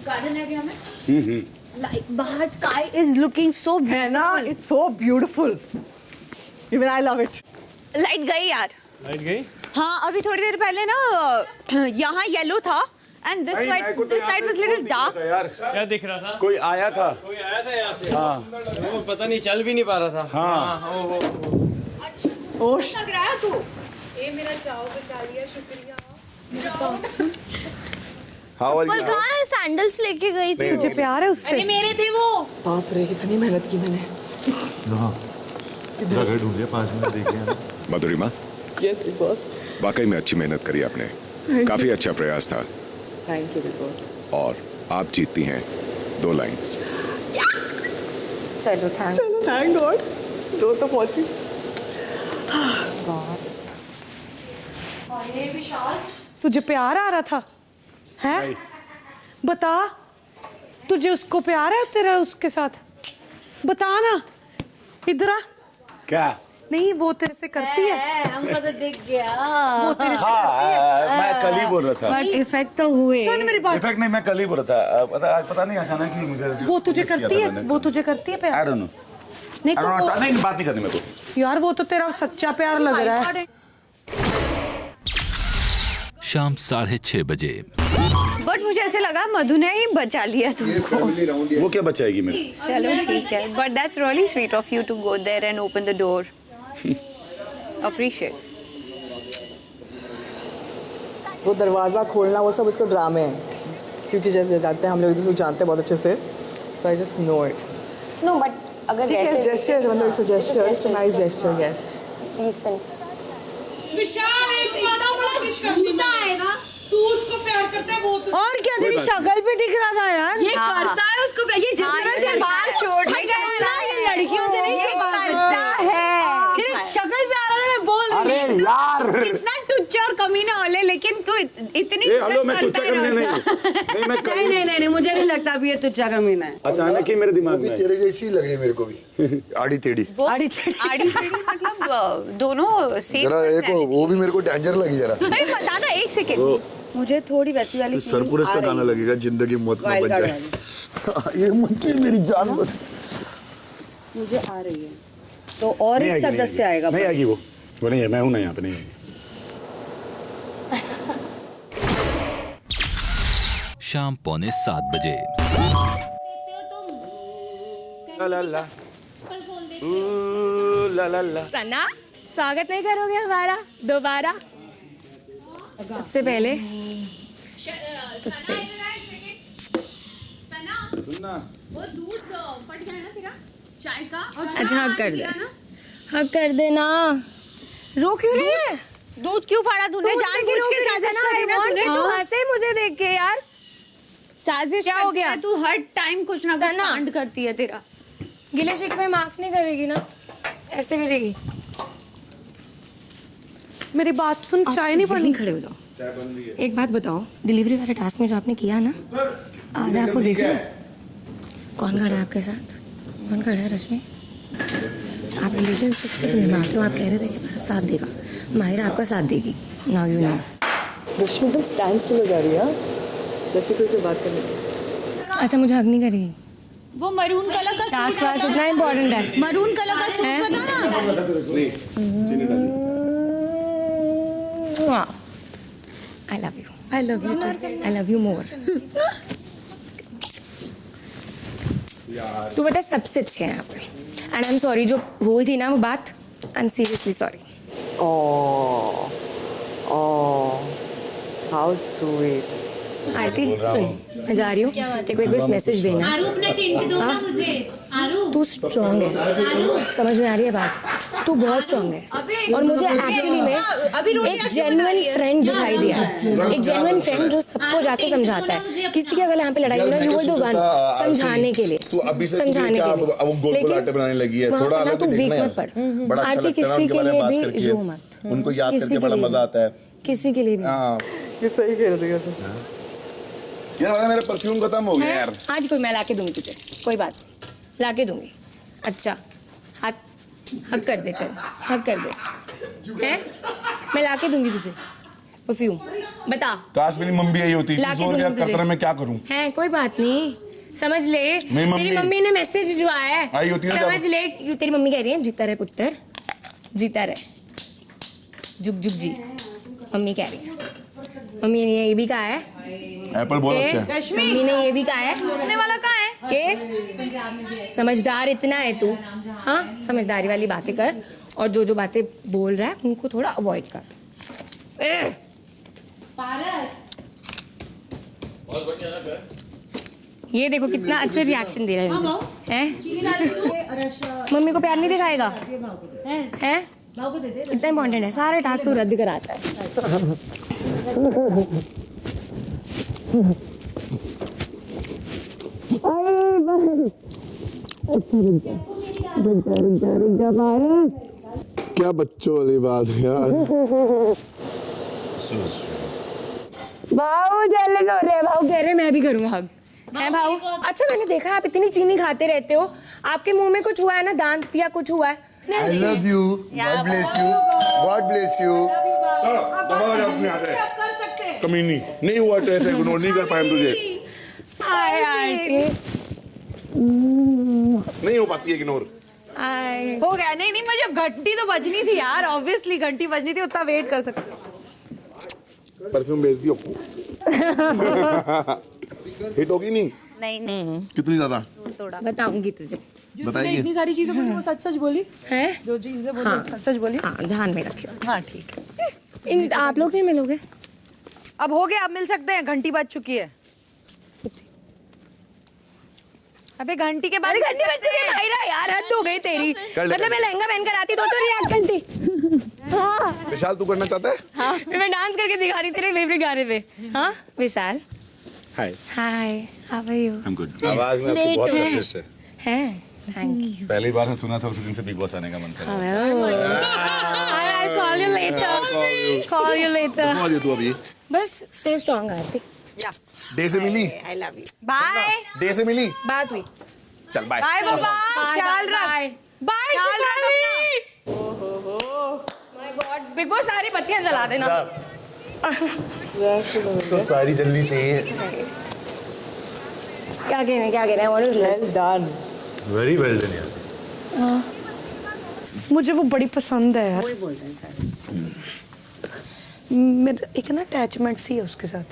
गार्डन है क्या में? Like बाहर sky is looking so है ना? It's so beautiful. Even I love it. Light गई यार। लाइट गई? हाँ अभी थोड़ी देर पहले ना यहाँ येलो था and this side was little dark. क्या दिख रहा था? कोई आया था। कोई आया था यहाँ से? हाँ वो पता नहीं, चल भी नहीं पा रहा था। हाँ ओश लग रहा है तू। ये मेरा चाव बचा लिया, शुक्रिया। चप्पल कहाँ है? सैंडल्स लेके गई थी। मुझे प्यार है उससे। अरे मेरे थे वो। बाप रे कितनी मेहनत की मैंने। जगह ढूंढ लिया, 5 मिनट देखिए। मधुरिमा, Yes, Big Boss. वाकई में अच्छी मेहनत करी आपने, काफी अच्छा प्रयास था Thank you, Big Boss. और आप जीतती हैं 2 लाइन्स। चलो थैंक चलो थैंक गॉड, 2 तो पहुंची। अरे विशाल, तुझे प्यार आ रहा था है? बता, तुझे उसको प्यार है तेरा उसके साथ? बता ना, इधर आ। क्या? नहीं वो तेरे से करती है। हमको तो दिख गया। वो तेरे से हाँ मैं कल ही बोल रहा था। बट इफेक्ट तो हुए। सुन मेरी बात। इफेक्ट नहीं, मैं कल ही बोल रहा था। पता नहीं अचानक ही मुझे वो तुझे करती है, वो तुझे करती है प्यार? I don't know. नहीं तो नहीं बात नहीं करनी मेरे को यार, वो तो तेरा सच्चा प्यार लग रहा है। शाम 6:30 बजे। बट मुझे ऐसे लगा मधु ने ही बचा लिया तुमको। वो क्या बचाएगी मेरे? चलो ठीक है, but that's really sweet of you to go there and open the door. Appreciate. वो दरवाजा खोलना वो सब इसका ड्रामे है, क्योंकि जैसे जानते हैं हम लोग एक दूसरे को जानते हैं बहुत अच्छे से, so I just know it. No but अगर ऐसे जेस्चर मतलब it's a gesture, it's a nice gesture. Yes please send. Vishal एक वादा बड़ा विश्वसनीय आएगा, तू उसको प्यार करता है वो तो। और क्या तेरी शक्ल पे दिख रहा था यार। ये करता है उसको, ये जिस से बाल छोड़ने का ना, ये लड़कियों से नहीं छुपाता है। तेरी शक्ल पे आ रहा था, मैं बोल कितना टुच्चा और कमीना वाले, लेकिन तू इतनी हेलो, मैं टुच्चा कमीना नहीं, मुझे नहीं लगता अभी ये तुच्चा कमीना है। अचानक ही मेरे दिमाग में तेरे जैसी ही लग रही है मेरे को भी। आड़ी टेढ़ी मतलब दोनों सेम। जरा एक वो भी मेरे को डेंजर लगी जरा। नहीं बता ना, एक सेकंड। मुझे थोड़ी वैसी वाली सरपुरस का गाना लगेगा, जिंदगी मौत न बन जाए। ये मत मेरी जान बच। मुझे आ रही है तो और एक सदस्य आएगा। नहीं आएगी वो नहीं है, मैं हूं ना यहाँ पे, नहीं आएगी। शाम 6:45 बजे। सना, स्वागत नहीं करोगे हमारा दोबारा? सबसे पहले तुझसे। वो दूध फट गया ना तेरा चाय का। अच्छा हक कर दे, हक कर देना। रो क्यों रही है? दूध क्यों फाड़ा तूने? जानबूझ के साजिश करी ना तूने? तू हंसे मुझे देख के यार। साजिश क्या हो गया? तू हर टाइम कुछ ना कुछ कांड करती है तेरा। गिले शिकवे माफ नहीं करेगी ना, ऐसे करेगी। मेरी बात सुन, चाय नहीं पड़नी। खड़े हो जाओ। एक बात बताओ, डिलीवरी वाले टास्क में जो आपने किया ना, आज आपको देख लो कौन खड़ा है आपके साथ, कौन खड़ा है? रश्मि, आप रिलेशनशिप से निभाते हो, आप कह रहे थे कि मेरा साथ देगा, माहिरा आपका साथ देगी। Now you know. रश्मि एकदम स्टैंड स्टिल हो जा रही है, जैसे कोई से बात करने। अच्छा मुझे हक नहीं करेगी? वो मरून कलर का टास्क वास्क इतना इम्पोर्टेंट है? मरून कलर का सूट बताना। I love you. I love you too. I love you more. तू बेटा सबसे अच्छे हैं यहाँ पे। And I'm sorry, जो हुई थी ना वो बात, I'm seriously sorry. How sweet. आरती सुन, मैं जा रही हूँ, तेरे को एक बस मैसेज देना। आरू अपना टिंट दो ना मुझे। आरू तू स्ट्रॉन्ग है, समझ में आ रही है बात? तू बहुत स्ट्रॉन्ग है और मुझे एक्चुअली में एक जेन्युइन फ्रेंड दिखाई दिया, एक जेन्युइन फ्रेंड जो सबको जाके समझाता है। किसी के अगर यहाँ पे लड़ाई हो ना, यू विल डू वन, समझाने के लिए, समझाने के लिए। लेकिन बनाने लगी है, थोड़ा अलग तू भी वीक देखना मत पड़। बड़ा अच्छा आरती लगता है किसी उनके के बारे में लिए बात भी करके, रो मत, उनको याद करके बड़ा मजा आता है। किसी के लिए भी। ये सही कह रही है यार, मेरा परफ्यूम खत्म हो गया यार। आज कोई मैं लाके दूंगी तुझे, कोई बात नहीं, लाके दूंगी। अच्छा हाथ हक कर दे, चल हक कर दे, हैं? मैं लाके दूंगी तुझे परफ्यूम। बता। काश मेरी मम्मी आई होती। लाके दूंगी तुझे। मैं क्या करूं? हैं, कोई बात नहीं, समझ ले। तेरी मम्मी ने मैसेज जो आया है, आई होती है, समझ ले। तेरी मम्मी कह रही है जीता रहे पुत्र, जीता रहे, जुग जुग जी। मम्मी कह रही है, मम्मी ने ये भी कहा है, एप्पल बहुत अच्छा है। मम्मी ने ये भी कहा है, रोकने वाला कहाँ है? के समझदार इतना है तू, हाँ समझदारी वाली बातें कर, और जो जो बातें बोल रहा है उनको थोड़ा अवॉइड कर। ये देखो कितना अच्छा रिएक्शन दे रहा है मुझे, हैं? मम्मी को प्यार नहीं दिखाएगा, हैं? इतना इम्पोर्टेंट है, सारे टास्क तू रद्द कराता है। क्या बच्चों वाली बात है यार। भाऊ जल्दी हो रहे, भाऊ कह रहे मैं भी करूँगा हग, है भाऊ? अच्छा मैंने देखा आप इतनी चीनी खाते रहते हो, आपके मुंह में कुछ हुआ है ना, दांत या कुछ हुआ है? I love you. God bless you. God bless you. कमीनी नहीं हुआ तो ऐसे इग्नोर नहीं कर पाए तुझे। नहीं हो पाती है इग्नोर। हो गया। नहीं नहीं, मुझे घंटी तो बजनी थी यार, ऑब्वियसली घंटी बजनी थी, उतना वेट कर सकते। परफ्यूम भेज दियो। हिट होगी नहीं? नहीं नहीं। कितनी ज्यादा? बताऊंगी तुझे। बताइए। इतनी सारी चीजें बोली, वो सच सच बोली है, जो चीजें बोली हाँ, सच सच बोली। हाँ ध्यान में रखियो। हाँ ठीक है। आप लोग नहीं मिलोगे? अब हो गया, अब मिल सकते हैं, घंटी बज चुकी है। अबे घंटी के बाद घंटी बज चुकी है माहिरा, यार हद हो गई तेरी। मतलब मैं लहंगा पहन कर आती तो रिएक्ट घंटी। हाँ विशाल तू करना चाहता है? हाँ मैं डांस करके दिखा रही तेरे फेवरेट गाने पे। हाँ Vishal. Hi hi, how are you? I am good. आवाज में आपकी बहुत कोशिश है। Thank you. पहली बार सुना था उस दिन से बिग बॉस आने का मन कर रहा है। I'll call you later. Call you later. Call ये तू अभी बस stay strong आरती. डे से मिली I love you. Bye. Day से मिली बात हुई. चल बाय Bye बाबा. ख्याल रख. Bye Shefali. My God, Bigg Boss सारी बत्तियां जला देना. तो सारी जल्दी चाहिए. क्या कहना है? Well done. Very well done यार. मुझे वो बड़ी पसंद है यार. मेरा एक ना अटैचमेंट सी है उसके साथ.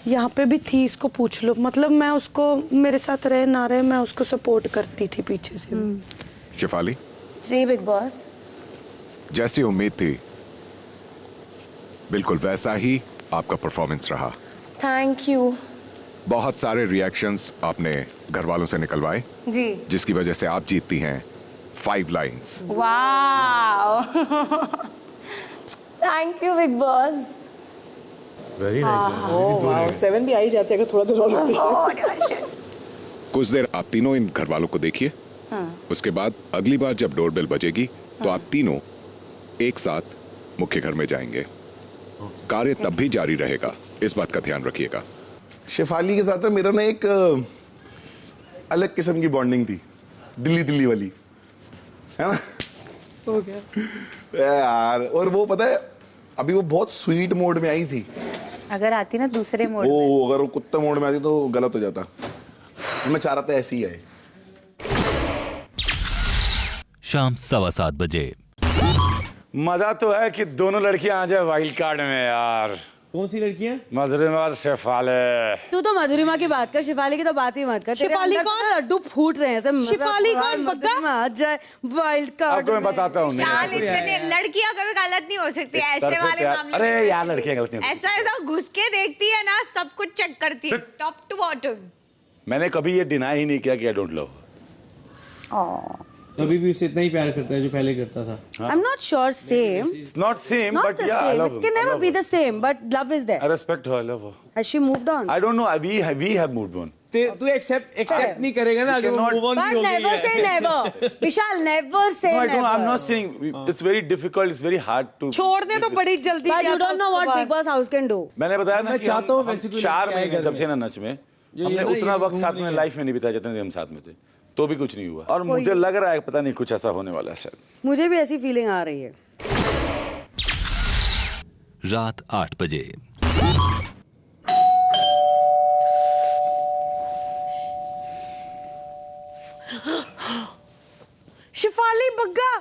यहाँ पे भी थी, इसको पूछ लो. मतलब मैं उसको, मेरे साथ रहे ना रहे, मैं उसको सपोर्ट करती थी पीछे से. शेफाली जी बिग बॉस. जैसी उम्मीद थी बिल्कुल वैसा ही आपका परफॉर्मेंस रहा. Thank you. बहुत सारे रिएक्शंस आपने घर वालों से निकलवाए जी, जिसकी वजह से आप जीतती हैं 5 lines. Wow. Thank you Bigg boss. Very nice. 7 भी आ ही जाते अगर थोड़ा देर और रुकते. कुछ देर आप तीनों इन घर वालों को देखिए. उसके बाद अगली बार जब डोरबेल बजेगी तो आप तीनों एक साथ मुख्य घर में जाएंगे. कार्य तब भी जारी रहेगा, इस बात का ध्यान रखिएगा. शेफाली के साथ मेरा ना एक अलग किस्म की बॉन्डिंग थी, दिल्ली वाली, है ना. हो गया यार. और वो पता है अभी वो बहुत स्वीट मोड में आई थी. अगर आती ना दूसरे मोड में, अगर वो कुत्ते मोड में आती तो गलत हो जाता. मैं चाह रहा था ऐसे ही आए. शाम 7:15 बजे. मजा तो है कि दोनों लड़कियां आ जाए वाइल्ड कार्ड में यार. कौन सी लड़कियां? मधुरिमा और शेफाली. तू तो मधुरिमा की बात कर, शेफाली की तो बात ही मत कर. शेफाली कौन? लड्डू फूट रहे हैं. शेफाली कौन? मधुरिमा आ जाए वाइल्ड कार्ड. आपको मैं बताता हूँ. लड़कियां कभी गलत नहीं हो सकती ऐसे वाले मामले. अरे यार लड़कियां गलत नहीं. ऐसा घुस के देखती है ना, सब कुछ चेक करती है टॉप टू बॉटम. मैंने कभी ये डिनाई ही नहीं किया कि आई डोंट लव. अभी भी उसे इतना ही प्यार करता है जो पहले करता था. I'm not sure same. It's not same, Not but the yeah, I same. love It him. can I never love be her. the same, but love is there. I respect her. I love her. Has she moved on? I don't know. We have moved on. तू accept नहीं करेगा ना अगर वो move on But never say never. Vishal, never say No, I never. don't. I'm not saying. It's very difficult. It's very hard to. छोड़ने तो बड़ी जल्दी. But you don't know what Big Boss House can do. मैंने बताया ना मैं कि चाहता हूँ हम वैसे कोई 4 लड़की आए महीने घर जब थे ना नच में, हमने ये उतना वक्त साथ घूमने में गए। लाइफ में नहीं बिताया जितने हम साथ में थे. तो भी कुछ नहीं हुआ. और मुझे लग रहा है पता नहीं कुछ ऐसा होने वाला है शायद. मुझे भी ऐसी फीलिंग आ रही है. रात 8 बजे. शिफाली बग्गा.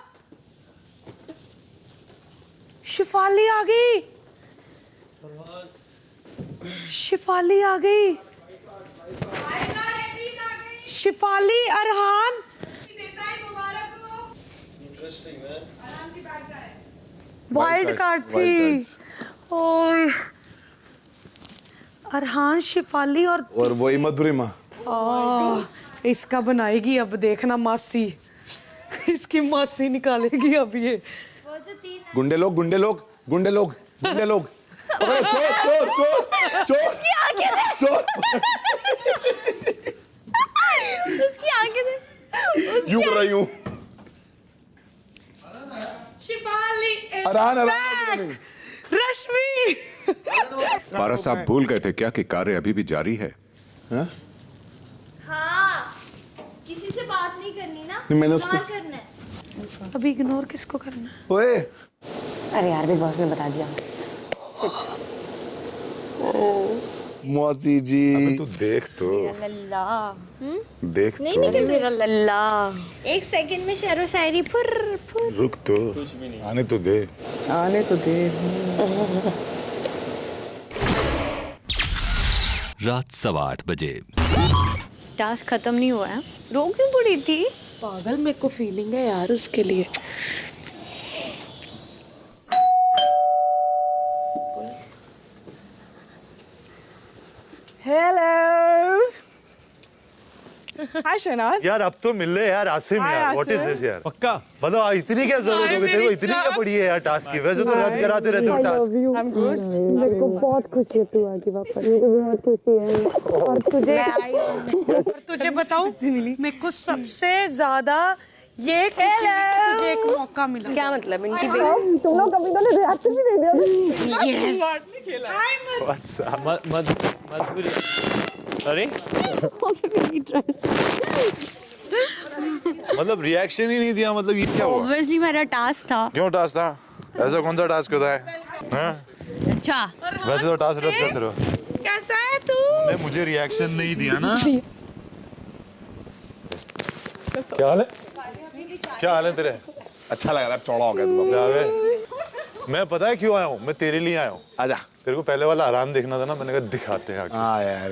शिफाली आ गई. शिफाली आ गई. शिफाली अरहान. वाइल्ड कार्ड थी. ओए अरहान, शिफाली और वही मधुरिमा. इसका बनाएगी अब देखना मासी. इसकी मासी निकालेगी अब ये. गुंडे लोग चोर. उसकी आंखें देख. यूं कर रही हूँ. शिफाली रश्मि. पारस साहब भूल गए थे क्या कि कार्य अभी भी जारी है? हाँ, किसी से बात नहीं करनी ना. मैंने उसको करना है. अभी इग्नोर किसको करना है? ओए अरे यार बिग बॉस ने बता दिया. मौसी जी. अबे तू देख तो. लल्ला. देख नहीं तो. निकल मेरा लल्ला. 1 सेकंड में शेरो शायरी फुर फुर. रुक तो. आने तो दे. रात 8:15 बजे. टास्क खत्म नहीं हुआ है. रो क्यों पड़ी थी? पागल, मेरे को फीलिंग है यार उसके लिए. हेलो. हाय शहनाज. यार अब तो मिल ले यार आसिम. Hi, यार व्हाट इज आसिम. दिस यार? पक्का मतलब इतनी क्या जरूरत हो गई तेरे को? इतनी क्या पड़ी है यार टास्क की? वैसे तो रद्द कराते रहते हो टास्क. I'm good. मेरे को बहुत खुशी है तू आगे वापस. मेरे को बहुत खुशी है. और तुझे बताऊं, मेरे को सबसे ज्यादा ये मुझे एक मौका मिला। क्या मतलब इनकी तुम लोग कभी तो रिएक्शन भी नहीं दिया। अरे मतलब रिएक्शन ही नहीं दिया, मतलब ये क्या हुआ? ऑब्वियसली मेरा टास्क था। क्यों टास्क था? ऐसा कौन सा टास्क होता है? हाँ? अच्छा वैसे तो टास्क रद्द करते रहो। कैसा है तू? तुमने मुझे रिएक्शन नहीं दिया ना। क्या हाल है? क्या हाल है तेरे? अच्छा लग रहा है, चौड़ा हो गया तू। मैं पता है क्यों आया हूँ? मैं तेरे लिए आया हूँ। आजा। तेरे को पहले वाला आराम देखना था ना, मैंने कहा दिखाते हैं आगे।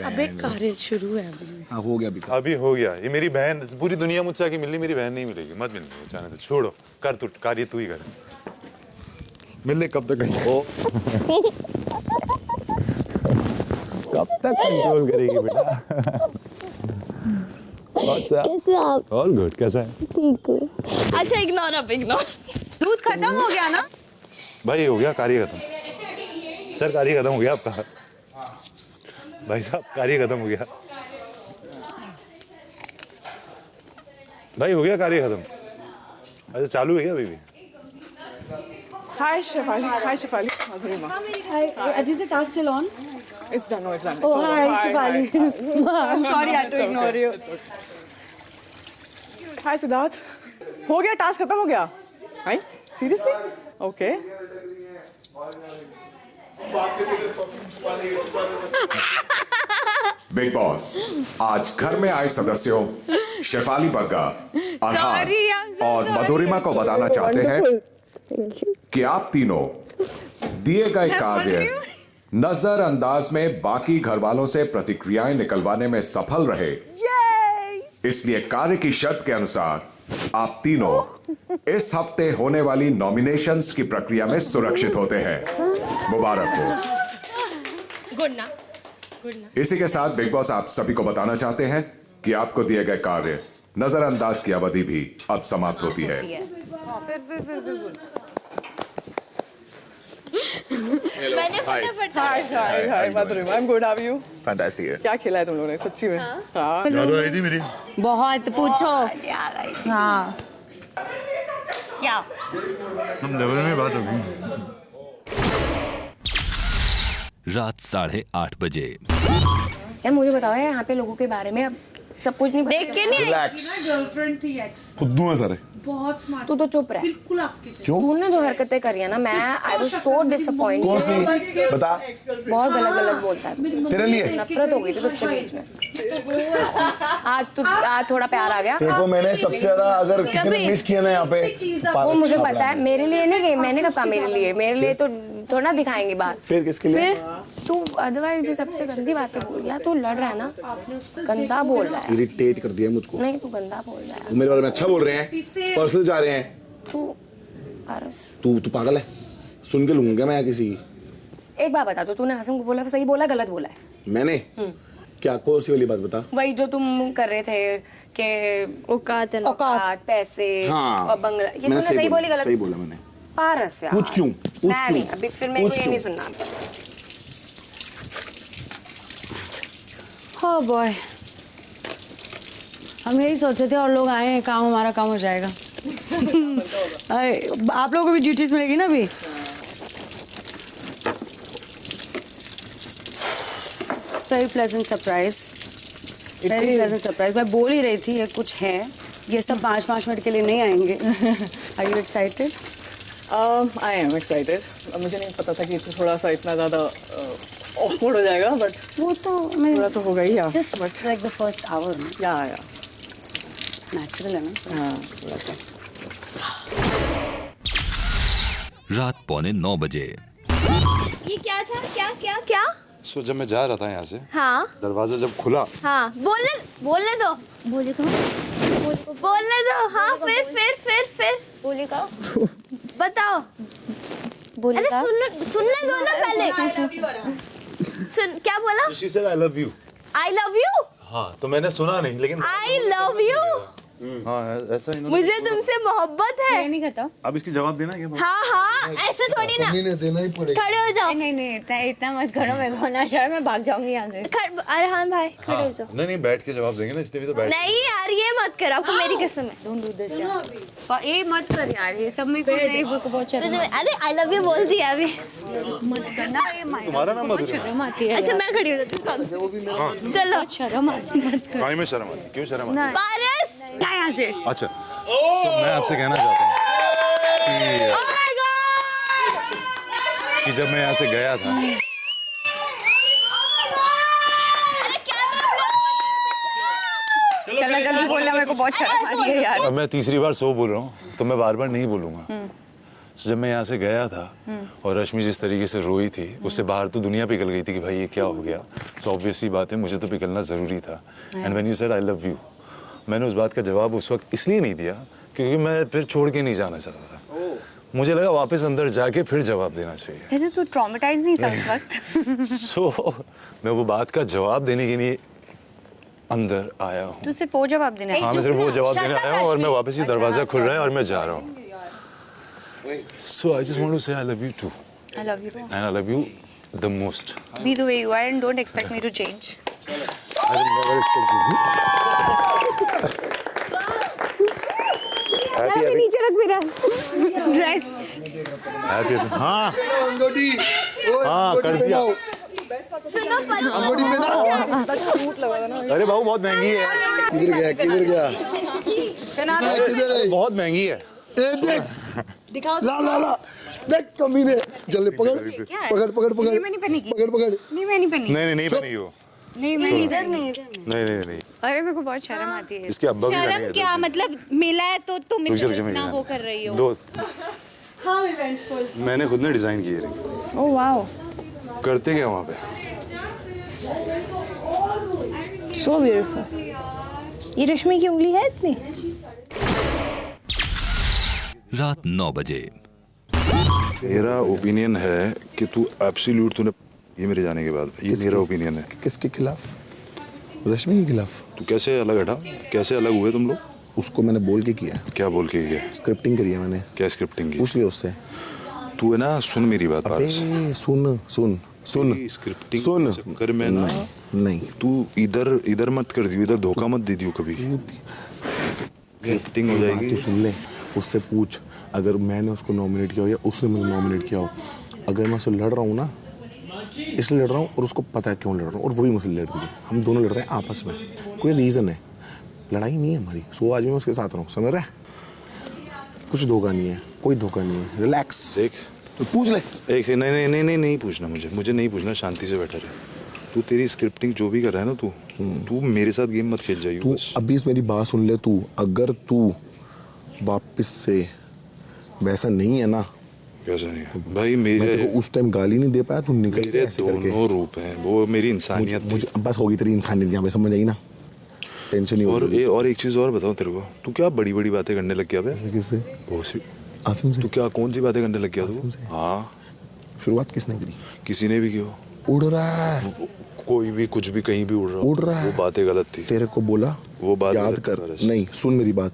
अबे कार्य शुरू है अभी। हाँ हो गया अभी हो गया। ये मेरी बहन, पूरी दुनिया मुझसे आके मिलनी, मेरी बहन नहीं मिलेगी। मत मिलने जाने दो, छोड़ो। कर तू कार्य तू ही कर। मिलने कब तक कब तक कंट्रोल करेगी बेटा? कैसे आप? All good. कैसा है? ठीक है। अच्छा इग्नोर, अब इग्नोर। दूध खत्म हो गया ना? भाई हो गया कार्य खत्म। सर कार्य खत्म हो गया आपका। भाई साहब कार्य खत्म हो गया। भाई हो गया कार्य खत्म। अच्छा चालू है क्या अभी भी? Hi Shefali. Hi Shefali. Madhurima. Hi. Is the task still on? It's done. No, it's done. Oh, hi Shefali. I'm sorry, I had to ignore you. Hi Siddharth. हो गया टास्क खत्म हो गया? Hi? Seriously? Okay. Big boss आज घर में आए सदस्यों शेफाली बग्गा, अरहान और मधुरिमा को बताना चाहते हैं कि आप तीनों दिए गए कार्य नजरअंदाज में बाकी घर वालों से प्रतिक्रियाएं निकलवाने में सफल रहे। इसलिए कार्य की शर्त के अनुसार आप तीनों इस हफ्ते होने वाली नॉमिनेशंस की प्रक्रिया में सुरक्षित होते हैं। मुबारक हो। गुड ना। इसी के साथ बिग बॉस आप सभी को बताना चाहते हैं कि आपको दिए गए कार्य नजरअंदाज की अवधि भी अब समाप्त होती है। मैंने फटाफट हाय मधुरिमा, I'm good. How are you? Fantastic है। क्या खेला है तुम लोगों ने सच्ची में? हाँ। याद आई थी मेरी। बहुत पूछो। हाँ क्या? हम लेवल में बात होगी। रात 8:30 बजे। यार मुझे बताओ यार, यहाँ पे लोगों के बारे में अब सब कुछ नहीं देख के नहीं। रिलैक्स। गर्लफ्रेंड थी एक्स। खुद्दू है सारे। बहुत स्मार्ट। तू तो चुप रह। बिल्कुल आपकी। क्यों? तूने जो हरकतें करी है ना, मैं आई वाज सो डिसअपॉइंटेड। कौन सी? बता। बहुत गलत गलत बोलता है। तेरे लिए? नफरत हो गई थी तुझसे बीच में। आज थोड़ा प्यार आ गया। देखो मैंने सबसे ज्यादा अगर किसी ने मिस किया ना यहाँ पे, वो मुझे पता है। मेरे लिए नहीं, मैंने कब कहा मेरे लिए? मेरे लिए तो थोड़ा दिखाएंगे बात। फिर किसके लिए? तू अदरवाइज भी सबसे गंदी बातें बोल रहा। तू लड़ रहा है ना, गंदा बोल रहा है। इरिटेट कर दिया मुझको। नहीं तू गंदा बोल रहा है। मेरे बारे में अच्छा बोल रहे हैं, पर्सनल जा रहे हैं। तू तू पागल है? सुन के लूंगा मैं किसी की? एक बात बता, तो तूने हसन को बोला सही बोला गलत बोला है? मैंने क्या? कौन सी वाली बात बता? वही जो तुम कर रहे थे कि औकात पैसे और बंगला, ये तूने सही बोली गलत? सही बोला मैंने। पारस यार। पूछ क्यों? नहीं अभी फिर मेरे को ये नहीं सुनना। हाँ बॉय, हम यही सोचे थे और लोग आए हैं, काम हमारा काम हो जाएगा। आप लोगों को भी ड्यूटीज मिलेगी ना अभी। Very pleasant surprise, very pleasant surprise. मैं बोल ही रही थी ये कुछ है, ये सब 5-5 मिनट के लिए नहीं आएंगे। Are you excited? I am excited. मुझे नहीं पता था कि थोड़ा सा इतना ज़्यादा ऑकवर्ड हो जाएगा, बट वो तो थोड़ा सा हो गई। Just like the first hour. या नेचुरल है ना। हाँ। रात 8:45 बजे। ये क्या था? क्या? सो जब मैं जा रहा था यहाँ से, हाँ दरवाजा जब खुला, हाँ बोलने दो। बोले दो। हाँ फिर बोले का बताओ। अरे सुनने दो ना पहले। सुन क्या बोला? She said I love you. I love you? हाँ तो मैंने सुना नहीं, लेकिन I love you? हाँ ऐसा इन्होंने मुझे तुमसे मोहब्बत है। ये नहीं करता। अब इसकी जवाब देना क्या? हाँ हाँ ऐसे थोड़ी ना, देना ही पड़ेगा। खड़े हो जाओ। नहीं इतना मत करो, मेरे को ना शर्म, मैं भाग जाऊंगी यहाँ से। अरहान भाई खड़े हो जाओ। नहीं बैठ के जवाब देंगे ना, इसलिए भी तो बैठ। नहीं यार ये मत कर, आपको मेरी कसम है। डोंट डू दिस यार। ये मत कर यार, ये सब में बहुत शर्म। अरे आई लव यू बोल दिया अभी। मत करना, ये तुम्हारा नाम मधुर शर्म आती है। अच्छा मैं खड़ी हो जाती हूँ। चलो शर्म आती है, मत कर। में शर्म आती? क्यों शर्म आती? पारस क्या यहाँ से? अच्छा तो मैं आपसे कहना चाहता हूँ कि जब मैं यहाँ से गया था, चल जल्दी बोलना, मेरे को बहुत शर्म आ रही है यार। अब मैं तीसरी बार सो बोल रहा हूँ तो मैं बार बार नहीं बोलूंगा। जब मैं यहाँ से गया था और रश्मि जिस तरीके से रोई थी, उससे बाहर तो दुनिया पिघल गई थी कि भाई ये क्या हो गया। तो ऑब्वियसली बात है, मुझे तो पिघलना जरूरी था। And when you said I love you, मैंने उस बात का जवाब उस वक्त इसलिए नहीं दिया क्योंकि मैं फिर छोड़ के नहीं जाना चाहता था। मुझे लगा वापस अंदर जाके फिर जवाब देना चाहिए। तू ट्रॉमेटाइज नहीं था इस वक्त? सो मैं वो बात का जवाब देने के लिए अंदर आया हूँ। तू सिर्फ वो जवाब देना है? हाँ मैं सिर्फ वो जवाब देने आया हूँ और मैं वापस ही दरवाजा खुल रहा है और मैं जा रहा हूँ। So I just want to say I love you too. I love you too. And I love you the most. Be the way you are and don't expect me to change. I will never expect you. Happy नीचे रख मेरा dress. Happy. हाँ कर दिया। अरे बाबू बहुत महंगी है। किधर गया बहुत महंगी है। दिखाओ ला देख कमीने, जल्दी पकड़। नहीं मैं नहीं पहनेगी। नहीं मैं नहीं पहनेगी। नहीं पहनेगी वो। नहीं मैं इधर नहीं। नहीं। अरे मेरे को बहुत शर्म आती है। इसके अब्बा भी शर्म क्या मतलब, मिला है तो तुम इतना वो कर रही हो। दो हाउ इवेंटफुल। मैंने खुद ने डिजाइन किए रिंग। Oh wow. करते क्या वहाँ पे? So beautiful. ये रश्मि की उंगली है इतनी? रात 9 बजे। मेरा ओपिनियन है कि तू एब्सोल्यूट, तूने ये मेरे जाने के बाद, ये मेरा ओपिनियन है। किसके खिलाफ? रश्मि के खिलाफ। तू कैसे अलग हटा? कैसे अलग हुए तुम लोग? उसको मैंने बोल के किया। क्या बोल के किया? स्क्रिप्टिंग करी है मैंने। क्या स्क्रिप्टिंग की? पूछ लिया उससे। तू है ना, सुन मेरी बात पारस। सुन स्क्रिप्टिंग सुन कर मैं ना। नहीं तू इधर मत कर दियो, इधर धोखा मत दे दियो कभी। स्क्रिप्टिंग हो जाएगी। तू सुन ले, उससे पूछ अगर मैंने उसको नॉमिनेट किया हो या उसने मुझे नॉमिनेट किया हो। अगर मैं उससे लड़ रहा हूँ ना, इसलिए लड़ रहा हूँ और उसको पता है क्यों लड़ रहा हूँ और वो भी मुझसे लड़ रही है। हम दोनों लड़ रहे हैं आपस में, कोई रीज़न है, लड़ाई नहीं है हमारी। सो आज मैं उसके साथ रहूँ, समझ रहा है? कुछ धोखा नहीं है, कोई धोखा नहीं है। रिलैक्स। देख तो पूछ ले। एक नहीं पूछना मुझे नहीं पूछना, शांति से बैठा रहे। तू तेरी स्क्रिप्टिंग जो भी कर रहा है ना, तू मेरे साथ गेम मत खेल जाइए। तू अभी मेरी बात सुन ले। तू अगर तू वापस से वैसा नहीं है ना, कैसा नहीं है भाई? मेरे उस टाइम गाली नहीं दे पाया, तू निकल के ऐसे करके। दोनों रूप हैं, वो मेरी इंसानियत। मुझे बस होगी तेरी इंसानियत यहाँ पे, समझ आई ना? टेंशन नहीं। और एक चीज और बताऊं तेरे को, तू क्या बड़ी बड़ी बातें करने लग गया? किससे? आसिम से। तू क्या कौन सी बातें करने लग गया तू? हाँ शुरुआत किसने करी? किसी ने भी किया। उड़ रहा है कोई भी, कुछ भी, कहीं भी उड़ रहा है। वो बातें गलत थी। तेरे को बोला, वो बात याद कर। नहीं सुन मेरी बात,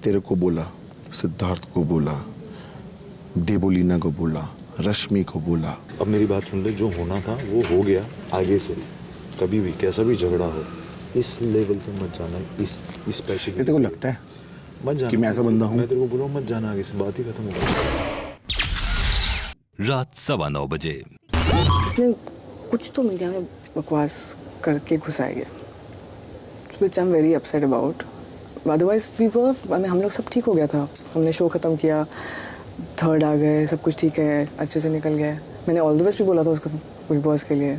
तेरे को बोला, सिद्धार्थ को बोला, डेबोलिना को बोला, रश्मि को बोला। अब मेरी बात सुन ले, जो होना था वो हो गया। आगे से कभी भी कैसा भी झगड़ा हो, इस लेवल पे मत जाना। इस पैसे तेरे को लगता है मत जाना कि मैं ऐसा बंदा हूँ? मैं तेरे को बोला मत जाना, आगे से बात ही खत्म हो गई। रात 9:15 बजे। इसने कुछ तो मीडिया में बकवास करके घुसाई है, which I'm very upset about. Otherwise हम लोग सब ठीक हो गया था। हमने शो खत्म किया, 3rd आ गए, सब कुछ ठीक है, अच्छे से निकल गया। मैंने ऑल द बेस्ट भी बोला था उसको बिग बॉस के लिए,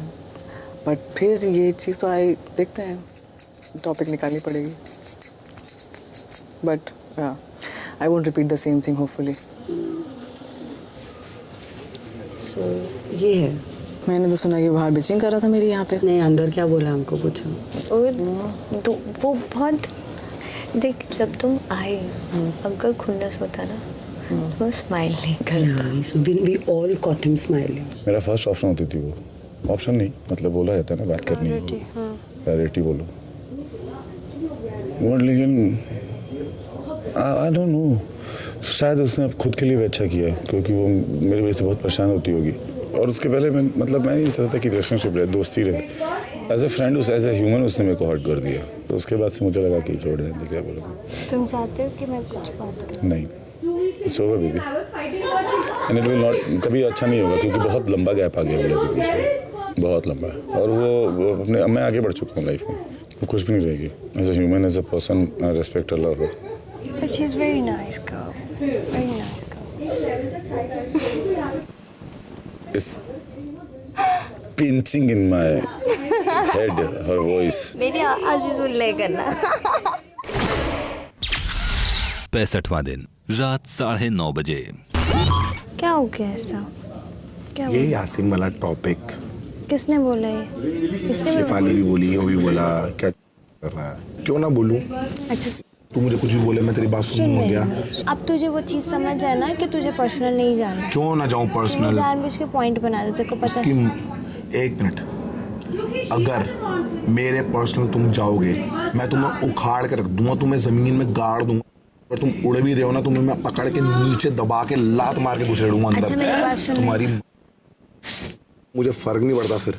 बट फिर ये चीज़ तो देखते हैं, टॉपिक निकालनी पड़ेगी। But I won't repeat the same thing hopefully. ये है, मैंने तो सुना कि बाहर बिचिंग कर रहा था मेरी यहाँ पे। नहीं, अंदर क्या बोला हमको पूछो। तो वो बहुत, देख जब तुम आए अंकल खुन्नस होता ना, वो स्माइल नहीं करता। We all caught him smiling. मेरा फर्स्ट ऑप्शन होती थी वो, ऑप्शन नहीं मतलब बोला जाता है ना, बात करनी है, प्रायोरिटी बोलो। लेकिन आई डोंट नो, शायद उसने अब खुद के लिए भी अच्छा किया क्योंकि वो मेरी वजह से बहुत परेशान होती होगी। और उसके पहले मैं नहीं चाहता था कि रिलेशनशिप रहे, दोस्ती रहे। As a friend, as a human उसने मेरे को हर्ट कर दिया। तो उसके बाद से मुझे लगा कि छोड़ दें, क्या बोलोगे? तुम चाहते हो कि मैं कुछ बात करूं? नहीं, it's over baby, and it will not, कभी अच्छा नहीं होगा क्योंकि बहुत लंबा गैप आ गया हम लोगों के बीच में, बहुत लंबा। और वो अपने, मैं आगे बढ़ चुका हूँ लाइफ में, वो खुश भी नहीं रहेगी। As a human, as a person, I respect her, love her. But she's very nice girl. Very nice girl. It's pinching in my head, her voice. मेरी आवाज़ सुन ले करना। 65वां दिन, रात 9:30 बजे। क्या हो गया ऐसा? क्या ये यासीन वाला टॉपिक किसने बोला ये? किसने शिफाली भी बोली, वो भी बोला, क्या कर रहा है? क्यों ना बोलूं? अच्छा, तू मुझे कुछ भी बोले, मैं तेरी बात सुन गया। अब तुझे वो चीज समझ जाए ना कि तुझे पर्सनल नहीं जाना। क्यों ना जाऊं पर्सनल? जानबूझ के पॉइंट बना दे, तेरे को पता है। एक मिनट, अगर मेरे पर्सनल तुम जाओगे, मैं तुम्हें उखाड़ के रख दूंगा, तुम्हें जमीन में गाड़ दूंगा। अगर तुम उड़ भी रहे हो ना, तुम्हें मैं पकड़ के नीचे दबा के लात मार के घुसेड़ूंगा अंदर। तुम्हारी मुझे फर्क नहीं पड़ता फिर,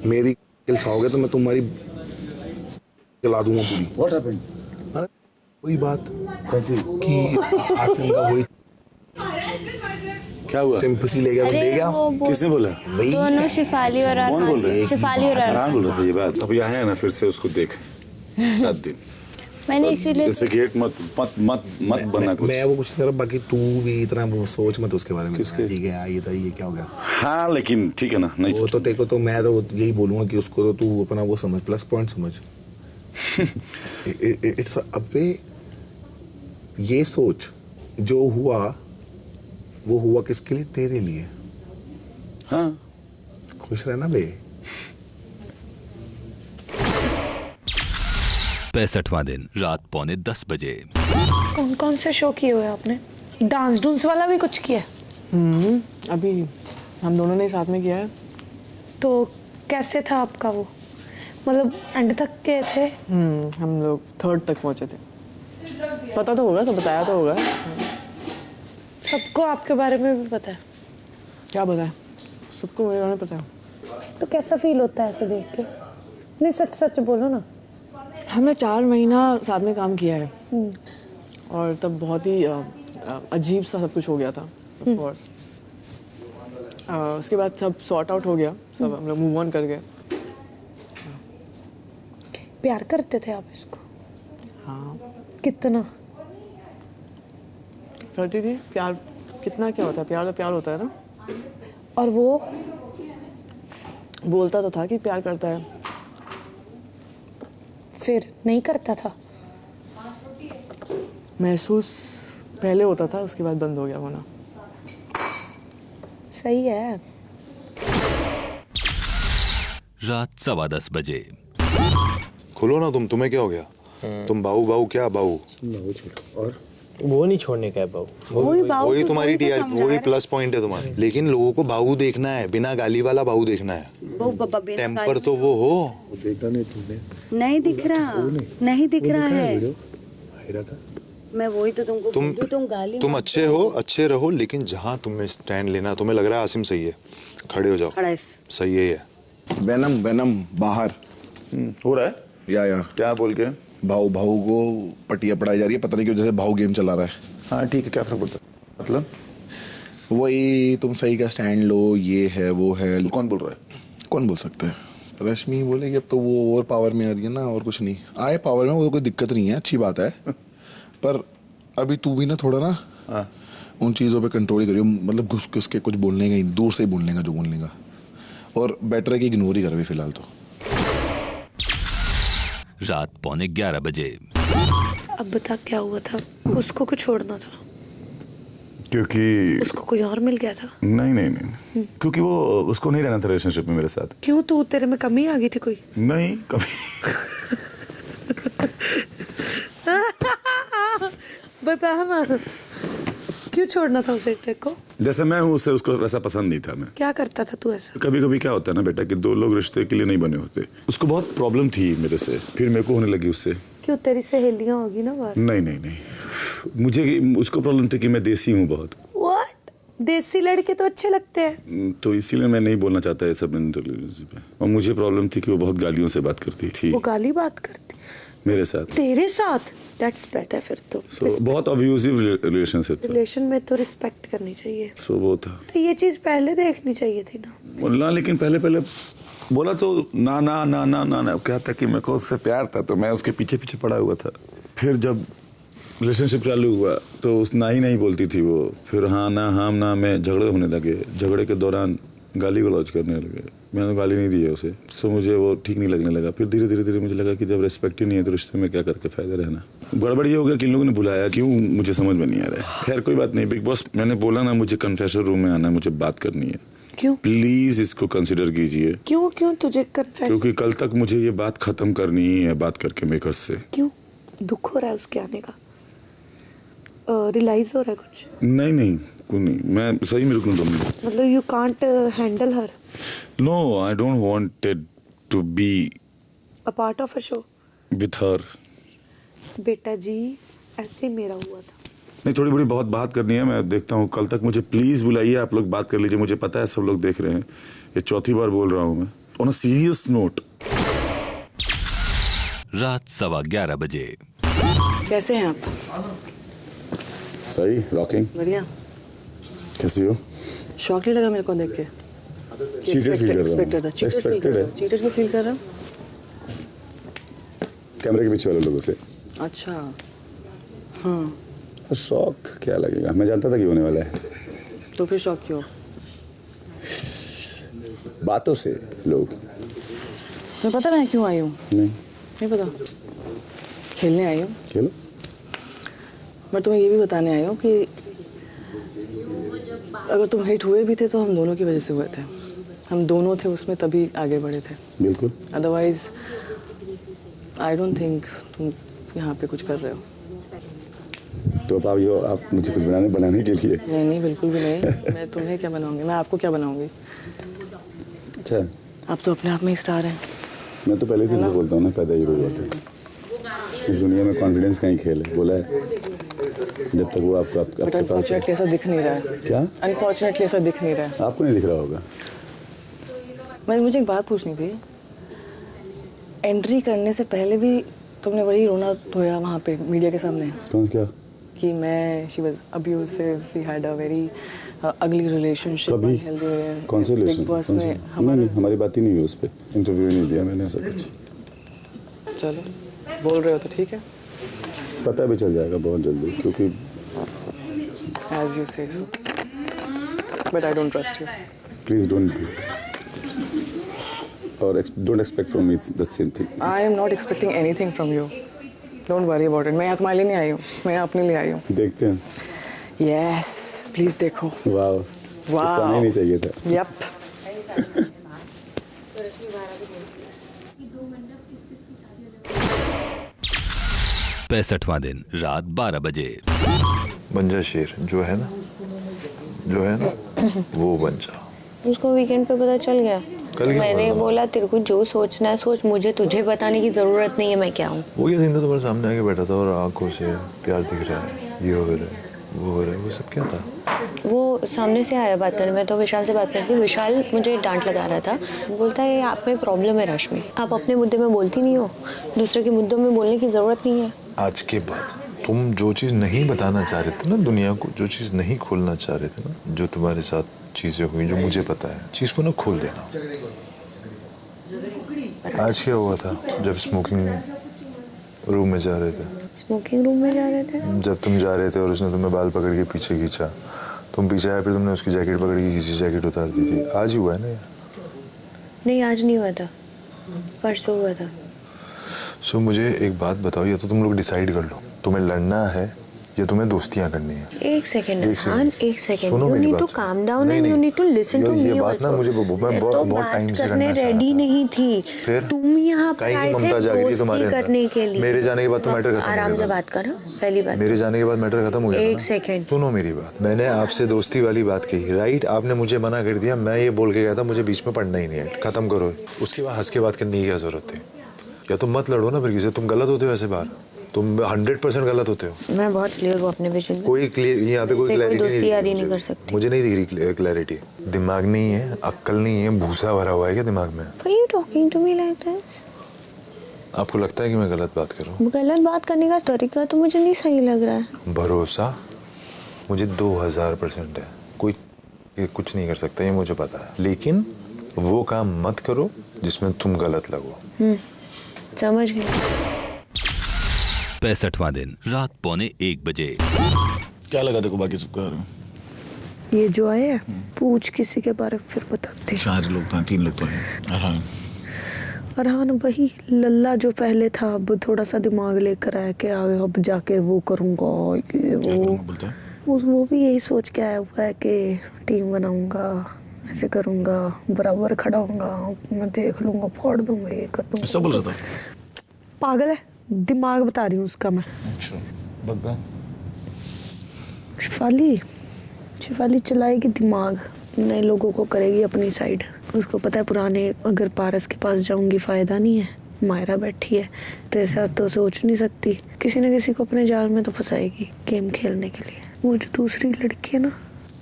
मेरी खाओगे तो मैं तुम्हारी चला दूंगा पूरी। What happened? वही बात कैसी कि आसिम का वही क्या हुआ? सिंपैथी ले गया, ले गया। किसने बोला? दोनों शिफाली और कौन बोल रहे हैं? शिफाली और अरहान बोल रहे थे ये बात। अभी आए हैं ना, फिर से उसको देख 7 दिन। मैंने इसीलिए इंसिगेट मत बनना कुछ। मैं वो कुछ नहीं कर रहा, बाकी तू भी इतना वो सोच मत उसके बारे में। किसके? ठीक है, ये क्या हो गया? हाँ लेकिन ठीक है ना, नहीं वो तो तेको तो मैं तो यही बोलूंगा कि उसको तो तू अपना वो समझ, प्लस पॉइंट समझ। इट्स अबे, ये सोच जो हुआ वो हुआ किसके लिए? तेरे लिए। हाँ, खुश रहना बे। 65वां दिन, रात 9:45 बजे। कौन कौन से शो किए हुए आपने? डांस डूंस वाला भी कुछ किया? अभी हम दोनों ने साथ में किया है। तो कैसे था आपका वो? मतलब एंड तक गए थे? हम लोग 3rd तक पहुंचे थे। पता तो होगा, सब बताया तो होगा। सबको आपके बारे में भी पता है? क्या पता है? सबको मेरे बारे में पता है। तो कैसा फील होता है ऐसे देख के? नहीं, सच सच बोलो ना। हमने 4 महीना साथ में काम किया है और तब बहुत ही अजीब सा सब कुछ हो गया था। ऑफ कोर्स उसके बाद सब सॉर्ट आउट हो गया, सब हम लोग मूव ऑन कर गए। प्यार करते थे आप इसको? हाँ। कितना करती थी? प्यार कितना क्या होता है? प्यार तो प्यार होता है ना। और वो बोलता तो था कि प्यार करता है, फिर नहीं करता था? महसूस पहले होता था, उसके बाद बंद हो गया होना। सही है। रात 10:15 बजे। खुलो ना तुम, तुम्हें क्या हो गया? तुम बाऊ क्या बाऊ? और वो नहीं छोड़ने का है बाऊ। वही तुम्हारी टीआर, वही प्लस पॉइंट है तुम्हारा। लेकिन लोगों को बाऊ देखना है, बिना गाली वाला बाऊ देखना है। टेम्पर तो वो हो। देखा नहीं तुमने? नहीं दिख रहा, नहीं दिख रहा है। मैं वही तो तुमको तुम गाली। तुम अच्छे हो, अच्छे रहो, लेकिन जहाँ तुम्हें स्टैंड लेना, तुम्हें लग रहा है आसिम सही है, खड़े हो जाओ। सही है। वेनम बाहर हो रहा है या क्या बोल के? भाऊ को पटिया पढ़ाई जा रही है, पता नहीं क्यों, जैसे भाऊ गेम चला रहा है। हाँ ठीक है, क्या फर्क पड़ता है? मतलब वही तुम सही का स्टैंड लो, ये है वो है। कौन बोल रहा है? कौन बोल सकता है? रश्मि बोलेगी। अब तो वो और पावर में आ रही है ना, और कुछ नहीं। आए पावर में, वो कोई दिक्कत नहीं है, अच्छी बात है। पर अभी तू भी ना थोड़ा ना उन चीज़ों पे कंट्रोल करियो, मतलब घुस के कुछ बोलने का ही, दूर से ही बोलने का जो बोलने का, और बेटर है कि इग्नोर ही कर भी फिलहाल तो। रात 11:15 बजे। अब बता क्या हुआ था? उसको को छोड़ना था क्योंकि उसको कोई और मिल गया था? नहीं क्योंकि वो उसको नहीं रहना था रिलेशनशिप में मेरे साथ। क्यों, तू तेरे में कमी आ गई थी कोई? नहीं कभी। बता ना, क्यों छोड़ना था उसे तेरे को? जैसे मैं हूँ, उससे उसको वैसा पसंद नहीं था। मैं क्या करता था तू ऐसा? कभी कभी क्या होता है ना बेटा कि 2 लोग रिश्ते के लिए नहीं बने होते। उसको बहुत प्रॉब्लम थी मेरे से, फिर मेरे को होने लगी उससे। क्यों, तेरी सहेलियां होगी ना बाहर? नहीं मुझको प्रॉब्लम थी कि मैं देसी हूँ बहुत। What? देसी लड़के तो अच्छे लगते हैं। तो इसीलिए मैं नहीं बोलना चाहता है सब रिलेशनशिप में। और मुझे प्रॉब्लम थी कि वो बहुत गालियों से बात करती थी। वो गाली बात करती मेरे साथ? तेरे साथ? That's better फिर तो। बहुत अब्यूजिव रिलेशनशिप था। रिलेशन में तो रिस्पेक्ट करनी चाहिए। वो था। तो ये चीज पहले देखनी चाहिए थी ना। लेकिन पहले बोला तो ना क्या था कि मेरे को उससे प्यार था तो मैं उसके पीछे पड़ा हुआ था। फिर जब रिलेशनशिप चालू हुआ तो उस ना ही नहीं बोलती थी वो। फिर हाँ ना में झगड़े होने लगे। झगड़े के दौरान गाली गलौज करने लगे। मैंने तो गाली नहीं दी है उसे। सो मुझे वो ठीक नहीं लगने लगा। फिर धीरे मुझे लगा कि जब रिस्पेक्ट ही नहीं है तो रिश्ते में क्या करके फायदा रहना। गड़बड़ ये हो गया कि इन लोगों ने बुलाया क्यों मुझे समझ में नहीं आ रहा है। खैर कोई बात नहीं। बिग बॉस मैंने बोला ना मुझे कन्फेशन रूम में आना है, मुझे बात करनी है। क्यों? प्लीज इसको कंसिडर कीजिए। क्यों तुझे कन्फेशन? क्योंकि कल तक मुझे ये बात खत्म करनी ही है बात करके मेकर्स से। क्यों? दुख हो रहा है उसके आने का? रियलाइज हो रहा है कुछ? नहीं कुछ नहीं। मैं सही में रुकूं दूंगा। मतलब you can't handle her? No I don't wanted to be a part of a show with her. बेटा जी ऐसे मेरा हुआ था। नहीं थोड़ी बड़ी बहुत बात करनी है। मैं देखता हूँ कल तक। मुझे प्लीज बुलाइए। आप लोग बात कर लीजिए। मुझे पता है सब लोग देख रहे हैं। ये चौथी बार बोल रहा हूँ मैं। On a serious note. रात 11:15 बजे। कैसे हैं आप? सही रॉकिंग। बढ़िया। कैसी हो? शॉक नहीं लगा मेरे को देख के? चीटर फील कर रहा एक्सपेक्टेड है। चीटर क्यों फील कर रहा हूँ? कैमरे के पीछे वाले लोगों से। अच्छा हाँ। शौक क्या लगेगा? मैं जानता था कि होने वाला है। तो फिर शौक क्यों? बातों से लोग। तुम्हें पता मैं क्यों आई हूँ? नहीं पता। खेलने आई हूँ। खेलो। मैं तुम्हें ये भी बताने आई हूँ कि अगर तुम हिट हुए भी थे तो हम दोनों की वजह से हुए थे। हम दोनों थे उसमें तभी आगे बढ़े थे। बिल्कुल। अदरवाइज आई डोंट थिंक तुम यहाँ पे कुछ कर रहे हो। तो अब आप मुझे कुछ बनाने के लिए? नहीं बिल्कुल भी नहीं। मैं तुम्हें क्या बनाऊंगी? मैं आपको क्या बनाऊंगी? अच्छा आप तो अपने आप में ही स्टार हैं। मैं तो पहले से बोलता हूँ ना पैदा ही हुआ था। इस दुनिया में कॉन्फिडेंस का ही खेल है। बोला है जब तक वो आपको आपके पास। अनफॉर्चुनेटली ऐसा दिख नहीं रहा है। क्या? अनफॉर्चुनेटली ऐसा दिख नहीं रहा है। आपको नहीं दिख रहा होगा। मुझे एक बात पूछनी थी। एंट्री करने से पहले भी तुमने वही रोना धोया वहाँ पे मीडिया के सामने? कौन क्या? कि मैं she was abusive, we had a very ugly relationship. कभी? कौन से रिलेशन? नहीं हमारी बात ही नहीं हुई उस पर। इंटरव्यू नहीं दिया मैंने ऐसा कुछ। चलो बोल रहे हो तो ठीक है। पता भी चल जाएगा बहुत जल्दी क्योंकि as you say so but I don't trust you. Please don't do or don't expect from me the same thing. I am not expecting anything from you. Don't worry about it. मैं यहाँ तुम्हारे लिए नहीं आई हूँ। मैं यहाँ अपने लिए आई हूँ। देखते हैं। Yes, please देखो। वाह। वाह। नहीं चाहिए था। Yep. 65वां दिन रात 12 बजे। बन जा शेर जो है ना वो बन जा। उसको वीकेंड पे पता चल गया। मैंने बोला तेरे को जो सोचना है सोच, मुझे तुझे बताने की जरूरत नहीं है मैं क्या हूँ। वो क्या सीन था? तुम्हारे सामने आके बैठा था और आंखों से प्यार दिख रहा है, ये हो रहा है, वो हो रहा है, वो सब क्या था? वो सामने से आया बात करने। मैं तो विशाल से बात करती। विशाल मुझे डांट लगा रहा था। बोलता है आप में प्रॉब्लम है रश्मि, आप अपने मुद्दे में बोलती नहीं हो, दूसरे के मुद्दों में बोलने की जरूरत नहीं है। आज के बाद तुम जो चीज़ नहीं बताना चाह रहे थे ना दुनिया को, जो चीज़ नहीं खोलना चाह रहे थे ना, जो तुम्हारे साथ चीज़ें हुई जो मुझे पता है, चीज़ को ना खोल देना। आज क्या हुआ था जब स्मोकिंग रूम में जा रहे थे? स्मोकिंग रूम में जा रहे थे? जब तुम जा रहे थे और उसने तुम्हें बाल पकड़ के पीछे खींचा, तुम पीछे आए, फिर तुमने उसकी जैकेट पकड़ के किसी जैकेट उतार दी थी। आज ही हुआ है ना? नहीं आज नहीं हुआ था, परसों हुआ था। सो मुझे एक बात बताओ, या तो तुम लोग डिसाइड कर लो तुम्हें लड़ना है या तुम्हें दोस्तियां करनी है। एक सेकंड हान, एक सेकंड। सुनो यू मेरी नीड बात। To calm down and you need to listen to me. ये बात ना मुझे मैं बहुत टाइम से करना चाह रहा था। रेडी नहीं थी। फिर तुम यहाँ पर आए थे दोस्ती करने के लिए। मेरे जाने के बाद तो मैटर खत्म हो गया। आराम से बात करो। पहली बात मेरे जाने के बाद मैटर खत्म हो गया। एक सेकंड सुनो मेरी बात। मैंने आपसे दोस्ती वाली बात कही, राइट? आपने मुझे मना कर दिया। मैं ये बोल के गया था मुझे बीच में पढ़ना ही नहीं है, खत्म करो। उसके बाद हंस के बात करने की क्या जरूरत थी? या तो मत लड़ो ना फिर किसी। तुम गलत होते हो ऐसे बाहर। तुम 100% गलत होते हो। मैं बहुत क्लियर हूँ अपने विजन में। कोई क्लियर यहाँ पे कोई क्लैरिटी दोस्ती यारी नहीं कर सकती। मुझे नहीं दिख रही क्लैरिटी। दिमाग नहीं है, अक्ल नहीं है, भूसा भरा हुआ है क्या दिमाग में? Why you talking to me like this? आपको लगता है कि मैं गलत बात कर रहा हूँ? गलत बात करने का तरीका तो मुझे नहीं सही लग रहा है। भरोसा मुझे 2000% है। कोई कुछ नहीं कर सकता, ये मुझे पता है, लेकिन वो काम मत करो जिसमें तुम गलत लगो। समझ गए। 65वां दिन रात 1:45 क्या लगा देखो बाकी सबका? ये जो आए हैं पूछ किसी के बारे में फिर बताते। 4 लोग था, 3 लोग तो हैं। अरहान वही लल्ला जो पहले था, अब थोड़ा सा दिमाग लेकर आया कि आगे अब जाके वो करूँगा, ये वो भी यही सोच के आया हुआ है कि टीम बनाऊंगा, ऐसे करूँगा, बराबर खड़ा होऊंगा, मैं देख लूँगा, फोड़ दूंगा, ये कर दूंगा। ऐसा बोल रहा था? पागल है, दिमाग बता रही हूँ उसका मैं। शिफाली चलाएगी दिमाग, नए लोगों को करेगी अपनी साइड। उसको पता है पुराने, अगर पारस के पास जाऊंगी फायदा नहीं है, मायरा बैठी है तो ऐसा तो सोच नहीं सकती, किसी न किसी को अपने जाल में तो फंसाएगी गेम खेलने के लिए। वो जो दूसरी लड़की है ना,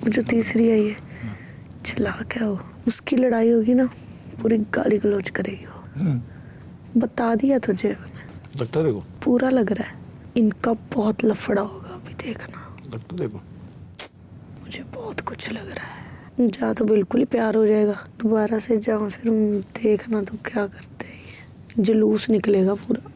वो जो तीसरी आई है, चालाक है वो, उसकी लड़ाई होगी ना पूरी गाली गलौज करेगी वो। बता दिया तुझे मैंने। लगता देखो पूरा लग रहा है इनका बहुत लफड़ा होगा, अभी देखना। लगता देखो मुझे बहुत कुछ लग रहा है। जा तो बिल्कुल ही प्यार हो जाएगा, दोबारा से जाऊँ फिर देखना तो क्या करते हैं, जुलूस निकलेगा पूरा।